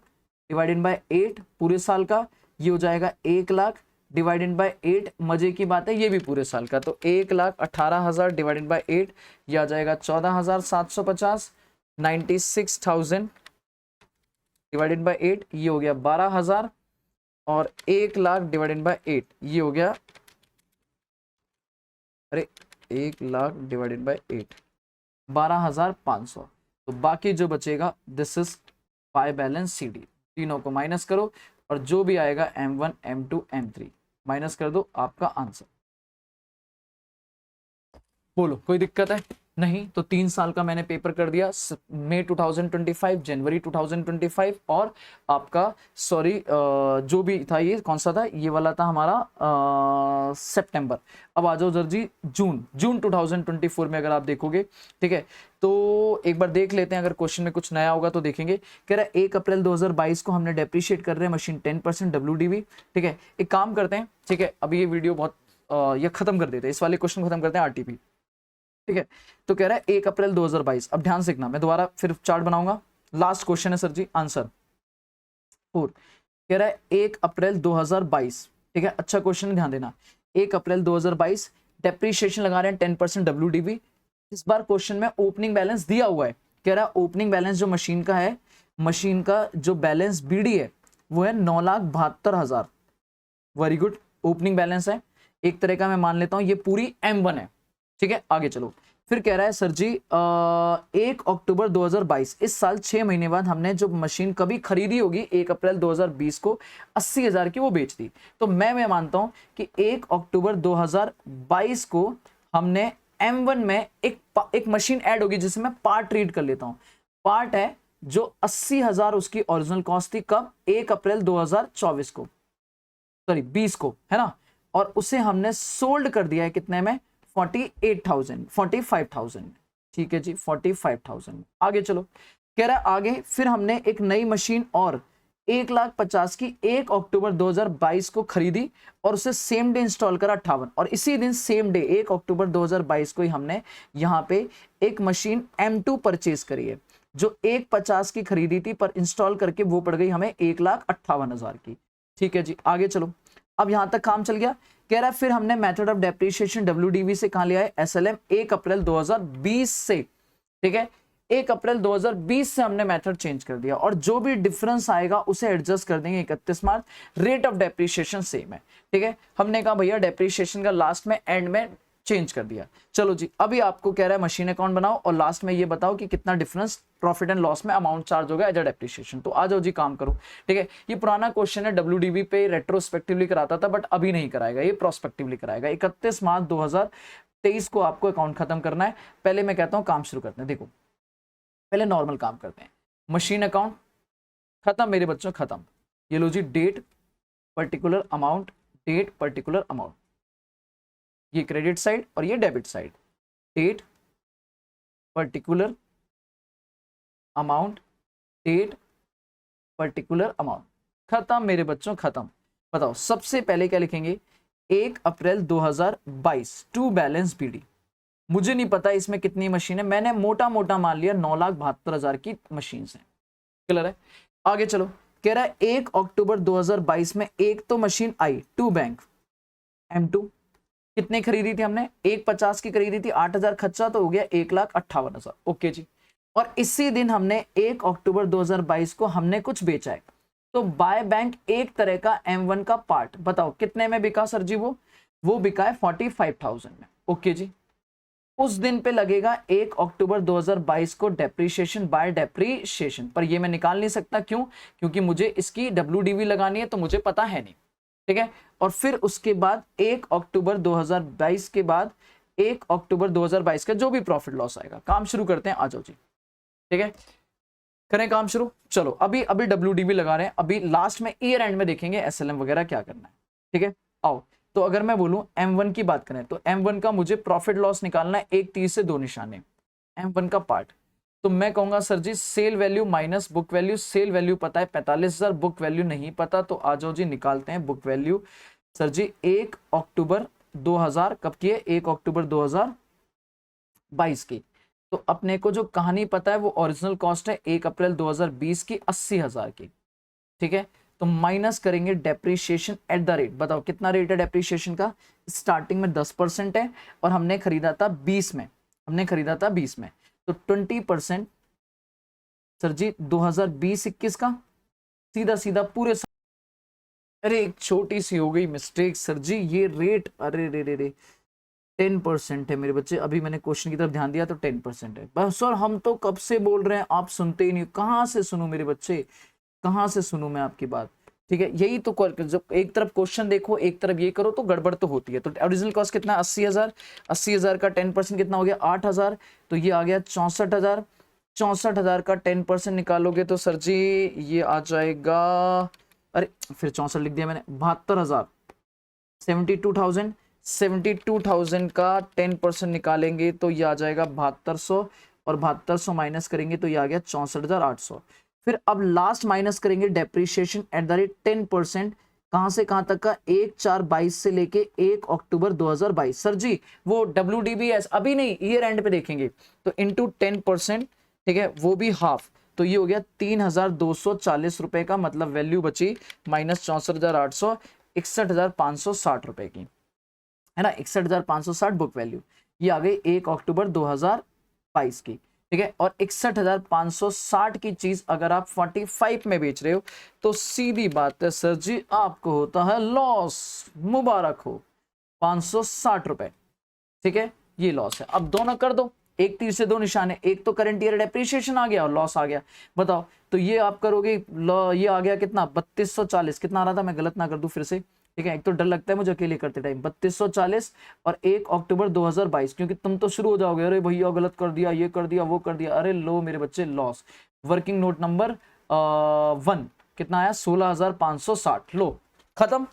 डिवाइडेड बाय 8 पूरे साल का, ये हो जाएगा 1 लाख डिवाइडेड बाय 8, मजे की बात है ये भी पूरे साल का, तो 1,18,000 डिवाइडेड बाय 8, ये आ जाएगा 14,750, 96,000 डिवाइडेड बाय 8, ये हो गया 12,000 और 1 लाख डिवाइडेड बाय 8, ये हो गया, अरे 1 लाख डिवाइडेड बाय 8 12,500। तो बाकी जो बचेगा this is by balance CD, तीनों को माइनस करो और जो भी आएगा M1 M2 M3 माइनस कर दो, आपका आंसर। बोलो कोई दिक्कत है, नहीं तो 3 साल का मैंने पेपर कर दिया, मई 2025, जनवरी 2025 और आपका सॉरी जो भी था ये कौन सा था, ये वाला था हमारा सितंबर। अब आ जाओ जर जी जून 2024 में अगर आप देखोगे, ठीक है, तो एक बार देख लेते हैं, अगर क्वेश्चन में कुछ नया होगा तो देखेंगे। कह रहा है 1 अप्रैल 2022 को हमने डेप्रीशिएट कर रहे हैं मशीन 10% WDV, ठीक है, एक काम करते हैं, ठीक है, अभी ये वीडियो बहुत ये खत्म कर देते हैं, इस वाले क्वेश्चन खत्म करते हैं RTP, ठीक है। तो कह रहा है 1 अप्रैल 2022, अब ध्यान से देखना, मैं दोबारा फिर चार्ट बनाऊंगा, लास्ट क्वेश्चन है सर जी, आंसर 4। कह रहा है 1 अप्रैल 2022, ठीक है, अच्छा क्वेश्चन, ध्यान देना, 1 अप्रैल 2022 डेप्रीशिएशन लगा रहे हैं 10% WDV। इस बार क्वेश्चन में ओपनिंग बैलेंस दिया हुआ है, कह रहा है ओपनिंग बैलेंस जो मशीन का है, मशीन का जो बैलेंस BD है वो है 9,72,000, वेरी गुड, ओपनिंग बैलेंस है, एक तरह का मैं मान लेता हूं ये पूरी M1 है, ठीक है। आगे चलो, फिर कह रहा है सर जी 1 अक्टूबर 2022, इस साल 6 महीने बाद हमने जो मशीन कभी खरीदी होगी 1 अप्रैल 2020 को 80,000 की वो बेच दी, तो मैं मानता हूं कि 1 अक्टूबर 2022 को हमने M1 में एक मशीन ऐड होगी, जिसे मैं पार्ट रीड कर लेता हूं, पार्ट है जो 80,000 उसकी ओरिजिनल कॉस्ट थी, कब, 1 अप्रैल 2024 को, सॉरी 20 को, है ना, और उसे हमने सोल्ड कर दिया है कितने में, 45,000, ठीक है जी, 45,000। आगे चलो, कह रहा है आगे फिर हमने एक नई मशीन और 1,50,000 की 1 अक्टूबर 2022 को खरीदी और उसे सेम डे इंस्टॉल करा 58, और इसी दिन सेम डे 1 अक्टूबर 2022 को ही हमने यहाँ पे एक मशीन M2 परचेज करी है, जो 1,50,000 की खरीदी थी, पर इंस्टॉल करके वो पड़ गई हमें 1,58,000 की, ठीक है जी। आगे चलो, अब यहां तक काम चल गया। कह रहा है फिर हमने मेथड ऑफ डेप्रीशिएशन WDV से कहां लिया है, SLM 1 अप्रैल 2020 से, ठीक है, 1 अप्रैल 2020 से हमने मेथड चेंज कर दिया, और जो भी डिफरेंस आएगा उसे एडजस्ट कर देंगे 31 मार्च, रेट ऑफ डेप्रीशिएशन सेम है, ठीक है। हमने कहा भैया डेप्रीशिएशन का लास्ट में एंड में चेंज कर दिया। चलो जी, अभी आपको कह रहा है मशीन अकाउंट बनाओ और लास्ट में ये बताओ कि कितना डिफरेंस प्रॉफिट एंड लॉस में अमाउंट चार्ज होगा एज अ डेप्रीशिएशन। तो आ जाओ जी, काम करो, ठीक है। ये पुराना क्वेश्चन है, WDV पे रेट्रोस्पेक्टिवली कराता था, बट अभी नहीं कराएगा, ये प्रोस्पेक्टिवली कराएगा। 31 मार्च 2023 को आपको अकाउंट खत्म करना है। पहले मैं कहता हूं काम शुरू करते हैं। देखो, पहले नॉर्मल काम करते हैं, मशीन अकाउंट, खत्म मेरे बच्चों, खत्म। ये लो जी, date particular amount, date particular amount, ये क्रेडिट साइड और ये debit side, date particular amount, date particular amount, खत्म मेरे बच्चों, खत्म। बताओ सबसे पहले क्या लिखेंगे, 1 अप्रैल 2022 टू बैलेंस बीडी। मुझे नहीं पता इसमें कितनी मशीन है, मैंने मोटा मोटा मान लिया 9,72,000 की मशीन है। क्लियर है? आगे चलो, कह रहा है 1 अक्टूबर 2022 में एक तो machine I to bank M2, कितने खरीदी थी हमने, 1,50 की खरीदी थी, 8,000 खर्चा तो हो गया 1,58,000। ओके जी। और इसी दिन हमने 1 अक्टूबर 2022 को हमने कुछ बेचा है, तो बाय बैंक एक तरह का M1 का पार्ट, बताओ कितने में बिका सर जी, वो बिका है 45,000 में। ओके जी। उस दिन पे लगेगा 1 अक्टूबर 2022 को डेप्रीशिएशन बाय डेप्रीशिएशन, पर ये मैं निकाल नहीं सकता, क्यों, क्योंकि मुझे इसकी WDV लगानी है, तो मुझे पता है नहीं। ठीक है। और फिर उसके बाद 1 अक्टूबर 2022 के बाद 1 अक्टूबर 2022 का जो भी प्रॉफिट लॉस आएगा, काम शुरू करते हैं, आ जाओ जी। ठीक है, करें काम शुरू। चलो अभी WDV लगा रहे हैं, अभी लास्ट में ईयर एंड में देखेंगे SLM वगैरह क्या करना है। ठीक है, आओ। तो अगर मैं बोलूं M1 की बात करें, तो M1 का मुझे प्रॉफिट लॉस निकालना है, एक तीर से दो निशाने, M1 का पार्ट। तो मैं कहूंगा सर जी sale value minus book value, sale value पता है 45,000, बुक वैल्यू नहीं पता, तो आ जाओ जी निकालते हैं बुक वैल्यू। सर जी 1 अक्टूबर 2000 कब की है, 1 अक्टूबर 2022 की। तो अपने को जो कहानी पता है वो ओरिजिनल कॉस्ट है 1 अप्रैल 2020 की 80,000 की। ठीक है, तो माइनस करेंगे डेप्रीशिएशन एट द रेट, बताओ कितना रेट है डेप्रीशिएशन का, स्टार्टिंग में 10% है और हमने खरीदा था 20 में, तो 20% सर जी 2020-21 का, सीधा सीधा पूरे अरे एक छोटी सी हो गई मिस्टेक सर जी, ये रेट अरे रे 10% है मेरे बच्चे, अभी मैंने क्वेश्चन की तरफ ध्यान दिया तो 10% है। बस सर हम तो कब से बोल रहे हैं, आप सुनते ही नहीं, कहाँ से सुनूं मेरे बच्चे, कहाँ से सुनूं मैं आपकी बात। ठीक है, यही तो जब एक तरफ क्वेश्चन देखो एक तरफ ये करो तो गड़बड़ तो होती है। तो ओरिजिनल कॉस्ट कितना, 80,000, 80,000 का 10% कितना हो गया, 8,000, तो ये आ गया 64,000, 64,000 का 10% निकालोगे तो सर जी ये आ जाएगा, अरे फिर 64 लिख दिया मैंने, 72,000, 72,000, 72,000 का 10% निकालेंगे तो ये आ जाएगा 7200, और 7200 माइनस करेंगे तो ये आ गया 64,800। फिर अब लास्ट माइनस करेंगे डेप्रीशिएशन एट द रेट 10%, कहां से कहां तक का, 1/4/22 से लेके 1 अक्टूबर 2022। सर जी वो WDBS अभी नहीं, ईयर एंड पे देखेंगे, तो इंटू 10%, ठीक है, वो भी हाफ, तो ये हो गया 3,240 रुपए का, मतलब वैल्यू बची माइनस 64,800, 61,560 रुपए की, है ना, 61,560 बुक वैल्यू। ये आ गई 1 अक्टूबर 2022 की। ठीक है, और 61,560 की चीज अगर आप 45 में बेच रहे हो तो सीधी बात है सर जी आपको होता है लॉस, मुबारक हो, 560 रुपए। ठीक है, ये लॉस है। अब दोनों कर दो, एक तीर से दो निशाने, एक तो करंट ईयर डेप्रीशिएशन आ गया और लॉस आ गया। बताओ तो ये आप करोगे, ये आ गया कितना, 3240, कितना आ रहा था, मैं गलत ना कर दूं फिर से। ठीक है, एक तो डर लगता है मुझे अकेले करते टाइम, 3240 और 1 अक्टूबर 2022, क्योंकि तुम तो शुरू हो जाओगे, अरे भैया गलत कर दिया, ये कर दिया, वो कर दिया, अरे लो मेरे बच्चे लॉस। वर्किंग नोट नंबर 1 कितना आया, 16,560, लो खत्म,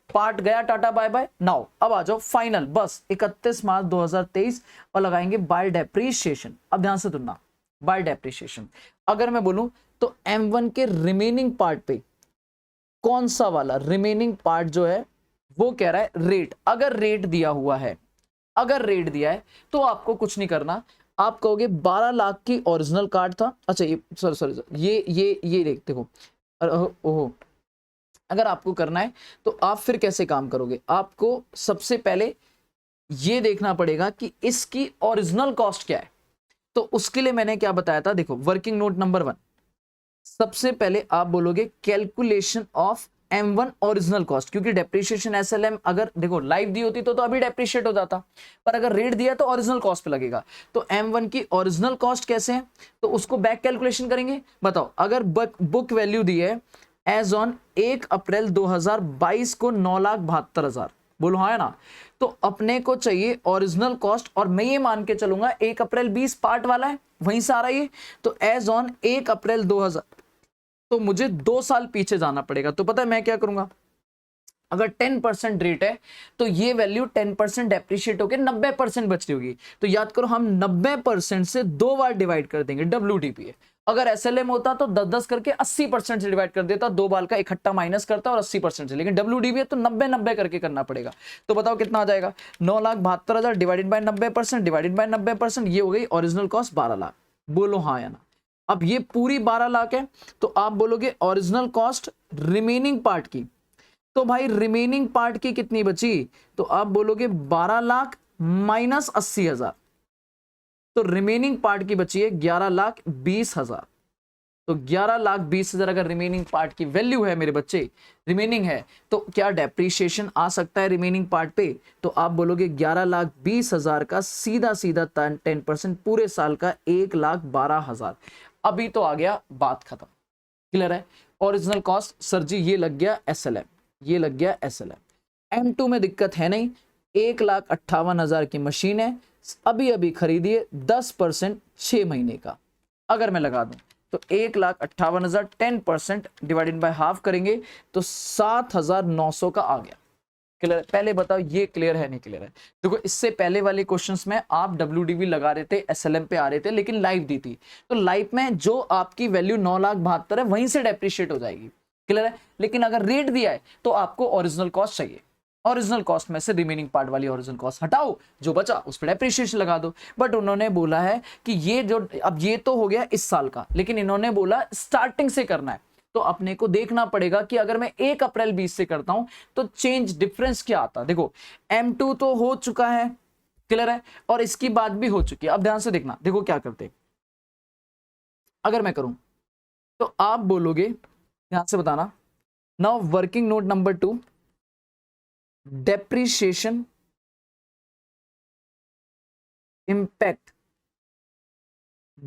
पार्ट गया, टाटा बाय बाय। नाउ अब आ जाओ फाइनल, बस 31 मार्च 2023 और लगाएंगे बाय डेप्रीशिएशन। अब ध्यान से सुनना, बाय डेप्रीशिएशन अगर मैं बोलूं तो M1 के रिमेनिंग पार्ट पे कौन सा वाला रिमेनिंग पार्ट जो है वो कह रहा है रेट, अगर रेट दिया हुआ है, अगर रेट दिया है तो आपको कुछ नहीं करना, आप कहोगे 12 लाख की ओरिजिनल कार्ड था, अच्छा ये सॉरी ये देखो, ओहो, अगर आपको करना है तो आप फिर कैसे काम करोगे, आपको सबसे पहले ये देखना पड़ेगा कि इसकी ओरिजिनल कॉस्ट क्या है। तो उसके लिए मैंने क्या बताया था, देखो वर्किंग नोट नंबर 1, सबसे पहले आप बोलोगे calculation of M1 original cost, क्योंकि डेप्रीशिएशन SLM अगर देखो लाइव दी होती तो अभी डेप्रीशिएट हो जाता, पर अगर रेट दिया तो ओरिजिनल कॉस्ट पे लगेगा। तो M1 की ओरिजिनल कॉस्ट कैसे है, तो उसको बैक कैलकुलेशन करेंगे। बताओ अगर बुक वैल्यू दी है एज ऑन 1 अप्रैल 2022 को 9,72,000, बोलो हाँ है ना, तो अपने को चाहिए ओरिजिनल कॉस्ट, और मैं ये मान के चलूंगा 1 अप्रैल 20 पार्ट वाला है, वहीं से आ रहा है ये, तो एज ऑन 1 अप्रैल तो मुझे 2 साल पीछे जाना पड़ेगा। तो पता है मैं क्या करूंगा, अगर 10% रेट है तो ये वैल्यू 10% डेप्रिशिएट होकर 90% बच रही होगी। तो याद करो हम 90% से 2 बार डिवाइड कर देंगे, WDP है। अगर SLM होता तो 10-10 करके 80% से डिवाइड कर देता, 2 बार का इकट्ठा माइनस करता और 80% से, लेकिन WDP है तो 90-90 करके करना पड़ेगा। तो बताओ कितना आ जाएगा, 9,72,000 डिवाइडेड बाय 90% डिवाइडेड बाय 90%, ये हो गई ओरिजिनल कॉस्ट 12 लाख। बोलो हाँ या ना। अब ये पूरी 12 लाख है तो आप बोलोगे ओरिजिनल कॉस्ट रिमेनिंग पार्ट की, तो भाई रिमेनिंग पार्ट की कितनी बची, तो आप बोलोगे 12 लाख माइनस 80,000, तो रिमेनिंग पार्ट की बची है 11,20,000। तो 11,20,000 अगर रिमेनिंग पार्ट की वैल्यू है मेरे बच्चे, रिमेनिंग है, तो क्या डेप्रीशिएशन आ सकता है रिमेनिंग पार्ट पे, तो आप बोलोगे 11,20,000 का सीधा सीधा 10% पूरे साल का 1,12,000। अभी तो आ गया, बात खत्म, क्लियर है। ओरिजिनल कॉस्ट सर जी ये लग गया SLM, ये लग गया SLM। M2 में दिक्कत है नहीं, 1,58,000 की मशीन है, अभी अभी खरीदिए, 10% 6 महीने का अगर मैं लगा दूं तो 1,58,000 10% डिवाइडेड बाय हाफ करेंगे तो 7,900 का आ गया। क्लियर? पहले बताओ ये क्लियर है नहीं क्लियर है? देखो इससे पहले वाले क्वेश्चंस में आप WDV लगा रहे थे, SLM पे आ रहे थे, लेकिन लाइव दी थी, तो लाइव में जो आपकी वैल्यू 9,72,000 है वहीं से डेप्रिशिएट हो जाएगी। क्लियर है? लेकिन अगर रेट दिया है तो आपको ओरिजिनल कॉस्ट चाहिए, ओरिजिनल कॉस्ट में से रिमेनिंग पार्ट वाली ओरिजिनल कॉस्ट हटाओ, जो बचा उस पर डेप्रिशिएशन लगा दो। बट उन्होंने बोला है कि ये जो, अब ये तो हो गया इस साल का, लेकिन इन्होंने बोला स्टार्टिंग से करना है, तो अपने को देखना पड़ेगा कि अगर मैं 1 अप्रैल 20 से करता हूं तो चेंज डिफरेंस क्या आता है। देखो M2 तो हो चुका है, क्लियर है, और इसकी बात भी हो चुकी है। अब ध्यान से देखना, देखो क्या करते, अगर मैं करूं तो आप बोलोगे, ध्यान से बताना, now working note number 2, depreciation impact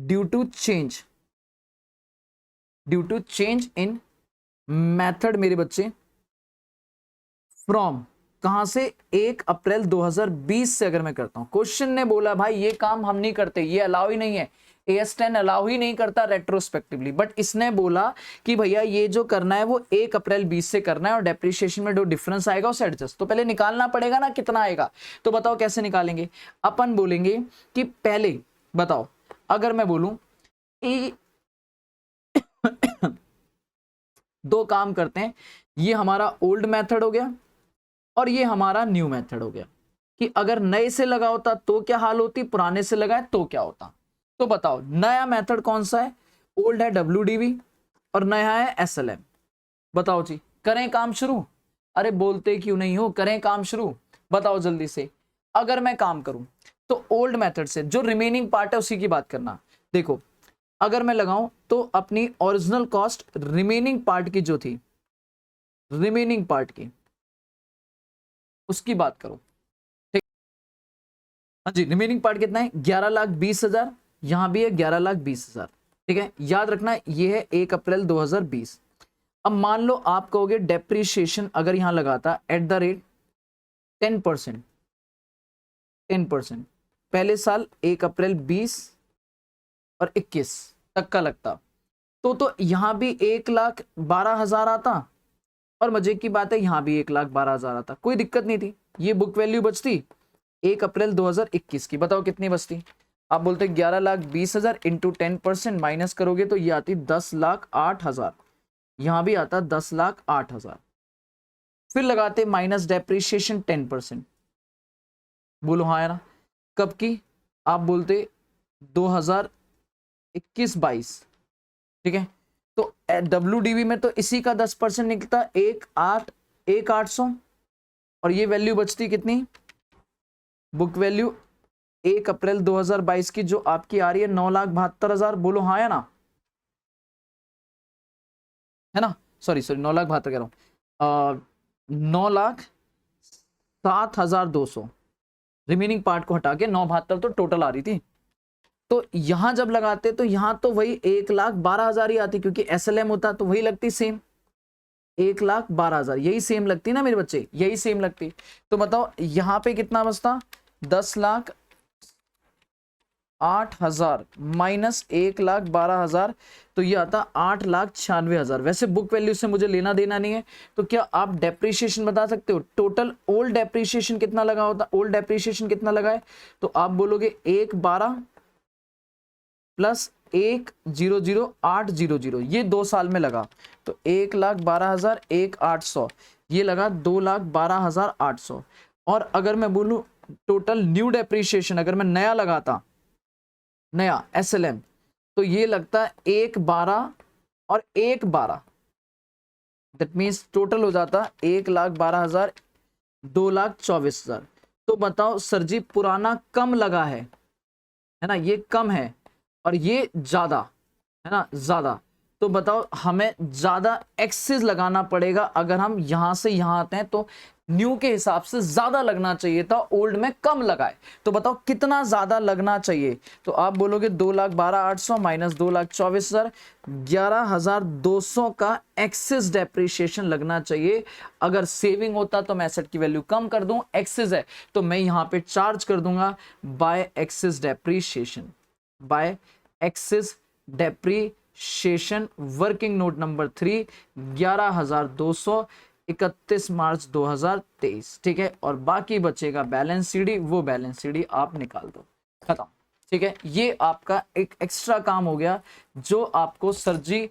due to change in method मेरे बच्चे, फ्रॉम कहां से, 1 अप्रैल 2020 से अगर मैं करता हूं। क्वेश्चन ने बोला भाई ये काम हम नहीं करते, ये अलाउ ही नहीं है, AS10 अलाउ ही नहीं करता रेट्रोस्पेक्टिवली, बट इसने बोला कि भैया ये जो करना है वो 1 अप्रैल 20 से करना है, और डेप्रिसिएशन में जो डिफरेंस आएगा उसे एडजस्ट तो पहले निकालना पड़ेगा ना कितना आएगा। तो बताओ कैसे निकालेंगे, अपन बोलेंगे कि पहले बताओ, अगर मैं बोलूं दो काम करते हैं, ये हमारा ओल्ड मेथड हो गया और ये हमारा न्यू मेथड हो गया, कि अगर नए से लगा होता तो क्या हाल होती, पुराने से लगाए तो क्या होता। तो बताओ नया मेथड कौन सा है, ओल्ड है WDV और नया है SLM। बताओ जी, करें काम शुरू, अरे बोलते क्यों नहीं हो, करें काम शुरू, बताओ जल्दी से। अगर मैं काम करूं तो ओल्ड मेथड से जो रिमेनिंग पार्ट है उसी की बात करना। देखो अगर मैं लगाऊं तो अपनी ओरिजिनल कॉस्ट रिमेनिंग पार्ट की जो थी, रिमेनिंग पार्ट की उसकी बात करो, ठीक। हाँ जी, रिमेनिंग पार्ट कितना है, 11,20,000, यहां भी है 11,20,000, ठीक है। याद रखना ये है 1 अप्रैल 2020। अब मान लो आप कहोगे डेप्रिसिएशन अगर यहां लगाता एट द रेट 10%, 10% पहले साल 1 अप्रैल 20 और 21 तक का लगता, तो यहां भी 1,12,000 आता, और मजे की बात है यहां भी 1,12,000 आता, कोई दिक्कत नहीं थी, ये बुक वैल्यू बचती 1 अप्रैल 2021 की। बताओ कितनी बचती, आप बोलते 11,20,000 इंटू 10% माइनस करोगे तो ये आती 10,08,000, यहां भी आता 10,08,000। फिर लगाते माइनस डेप्रिसिएशन 10%, बोलो हाँ है ना, कब की, आप बोलते 2021-22, ठीक है। तो WDV में तो इसी का 10% निकलता 1,800, और ये वैल्यू बचती कितनी, बुक वैल्यू 1 अप्रैल 2022 की जो आपकी आ रही है 9,72,000, बोलो हाँ या ना, है ना, सॉरी 9,72,000 कह रहा हूं, 9,07,200, रिमेनिंग पार्ट को हटा के 9,72 तो टोटल आ रही थी। तो यहां जब लगाते तो यहां तो वही 1,12,000 ही आती, क्योंकि SLM होता तो वही लगती सेम 1,12,000, यही सेम लगती ना मेरे बच्चे, यही सेम लगती। तो बताओ यहां पे कितना बचता, 10 लाख 8,000 माइनस 1,12,000, तो ये आता 8,96,000। वैसे बुक वैल्यू से मुझे लेना देना नहीं है, तो क्या आप डेप्रीशिएशन बता सकते हो? टोटल ओल्ड डेप्रीशिएशन कितना लगा होता? ओल्ड डेप्रीशिएशन कितना लगा है? तो आप बोलोगे 1,12 प्लस 1,00,800, ये 2 साल में लगा, तो 1,12,000, 1,800, ये लगा 2,12,800। और अगर मैं बोलूं टोटल न्यू डेप्रीशिएशन, अगर मैं नया लगाता, नया SLM, तो ये लगता है 1,12 और 1,12, दैट मीन्स टोटल हो जाता 1,12,000, 2,24,000। तो बताओ सर जी, पुराना कम लगा है ना, ये कम है और ये ज्यादा है ना, ज्यादा, तो बताओ हमें ज्यादा एक्सेस लगाना पड़ेगा। अगर हम यहां से यहां आते हैं तो न्यू के हिसाब से ज्यादा लगना चाहिए था, ओल्ड में कम लगाए, तो बताओ कितना ज्यादा लगना चाहिए? तो आप बोलोगे 2,12,800 माइनस 2,24,000, 11,200 का एक्सेस डेप्रीशिएशन लगना चाहिए। अगर सेविंग होता तो मैं एसेट की वैल्यू कम कर दूं, एक्सेस है तो मैं यहां पे चार्ज कर दूंगा bye access depreciation, bye access depreciation. Working note number 3, 11,200, 31 मार्च 2023, ठीक है। और बाकी बचेगा बैलेंस सीडी, वो बैलेंस सीडी आप निकाल दो, खत्म, ठीक है। ये आपका एक एक्स्ट्रा काम हो गया जो आपको sir ji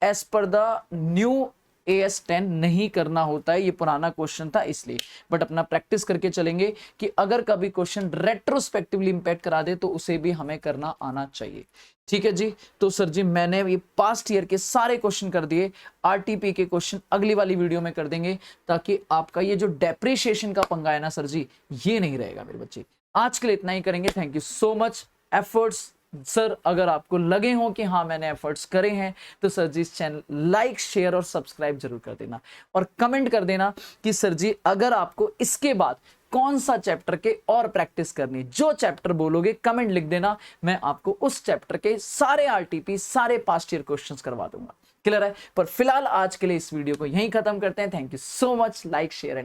as per the new AS10 नहीं करना होता है, ये पुराना क्वेश्चन था इसलिए, बट अपना प्रैक्टिस करके चलेंगे कि अगर कभी क्वेश्चन रेट्रोस्पेक्टिवली इंपैक्ट करा दे तो उसे भी हमें करना आना चाहिए, ठीक है जी। तो सर जी मैंने ये पास्ट ईयर के सारे क्वेश्चन कर दिए, RTP के क्वेश्चन अगली वाली वीडियो में कर देंगे, ताकि आपका ये जो डेप्रीशिएशन का पंगा है ना सर जी, ये नहीं रहेगा मेरे बच्चे। आज के लिए इतना ही करेंगे, thank you so much. Efforts sir अगर आपको लगे हो कि हाँ मैंने एफर्ट्स करे हैं, तो सर जी इस चैनल लाइक शेयर और सब्सक्राइब जरूर कर देना, और कमेंट कर देना कि सर जी अगर आपको इसके बाद कौन सा चैप्टर के और प्रैक्टिस करनी, जो चैप्टर बोलोगे कमेंट लिख देना, मैं आपको उस चैप्टर के सारे RTP, सारे पास्ट ईयर क्वेश्चंस करवा दूंगा, क्लियर है। पर फिलहाल आज के लिए इस वीडियो को यहीं खत्म करते हैं। Thank you so much, like share and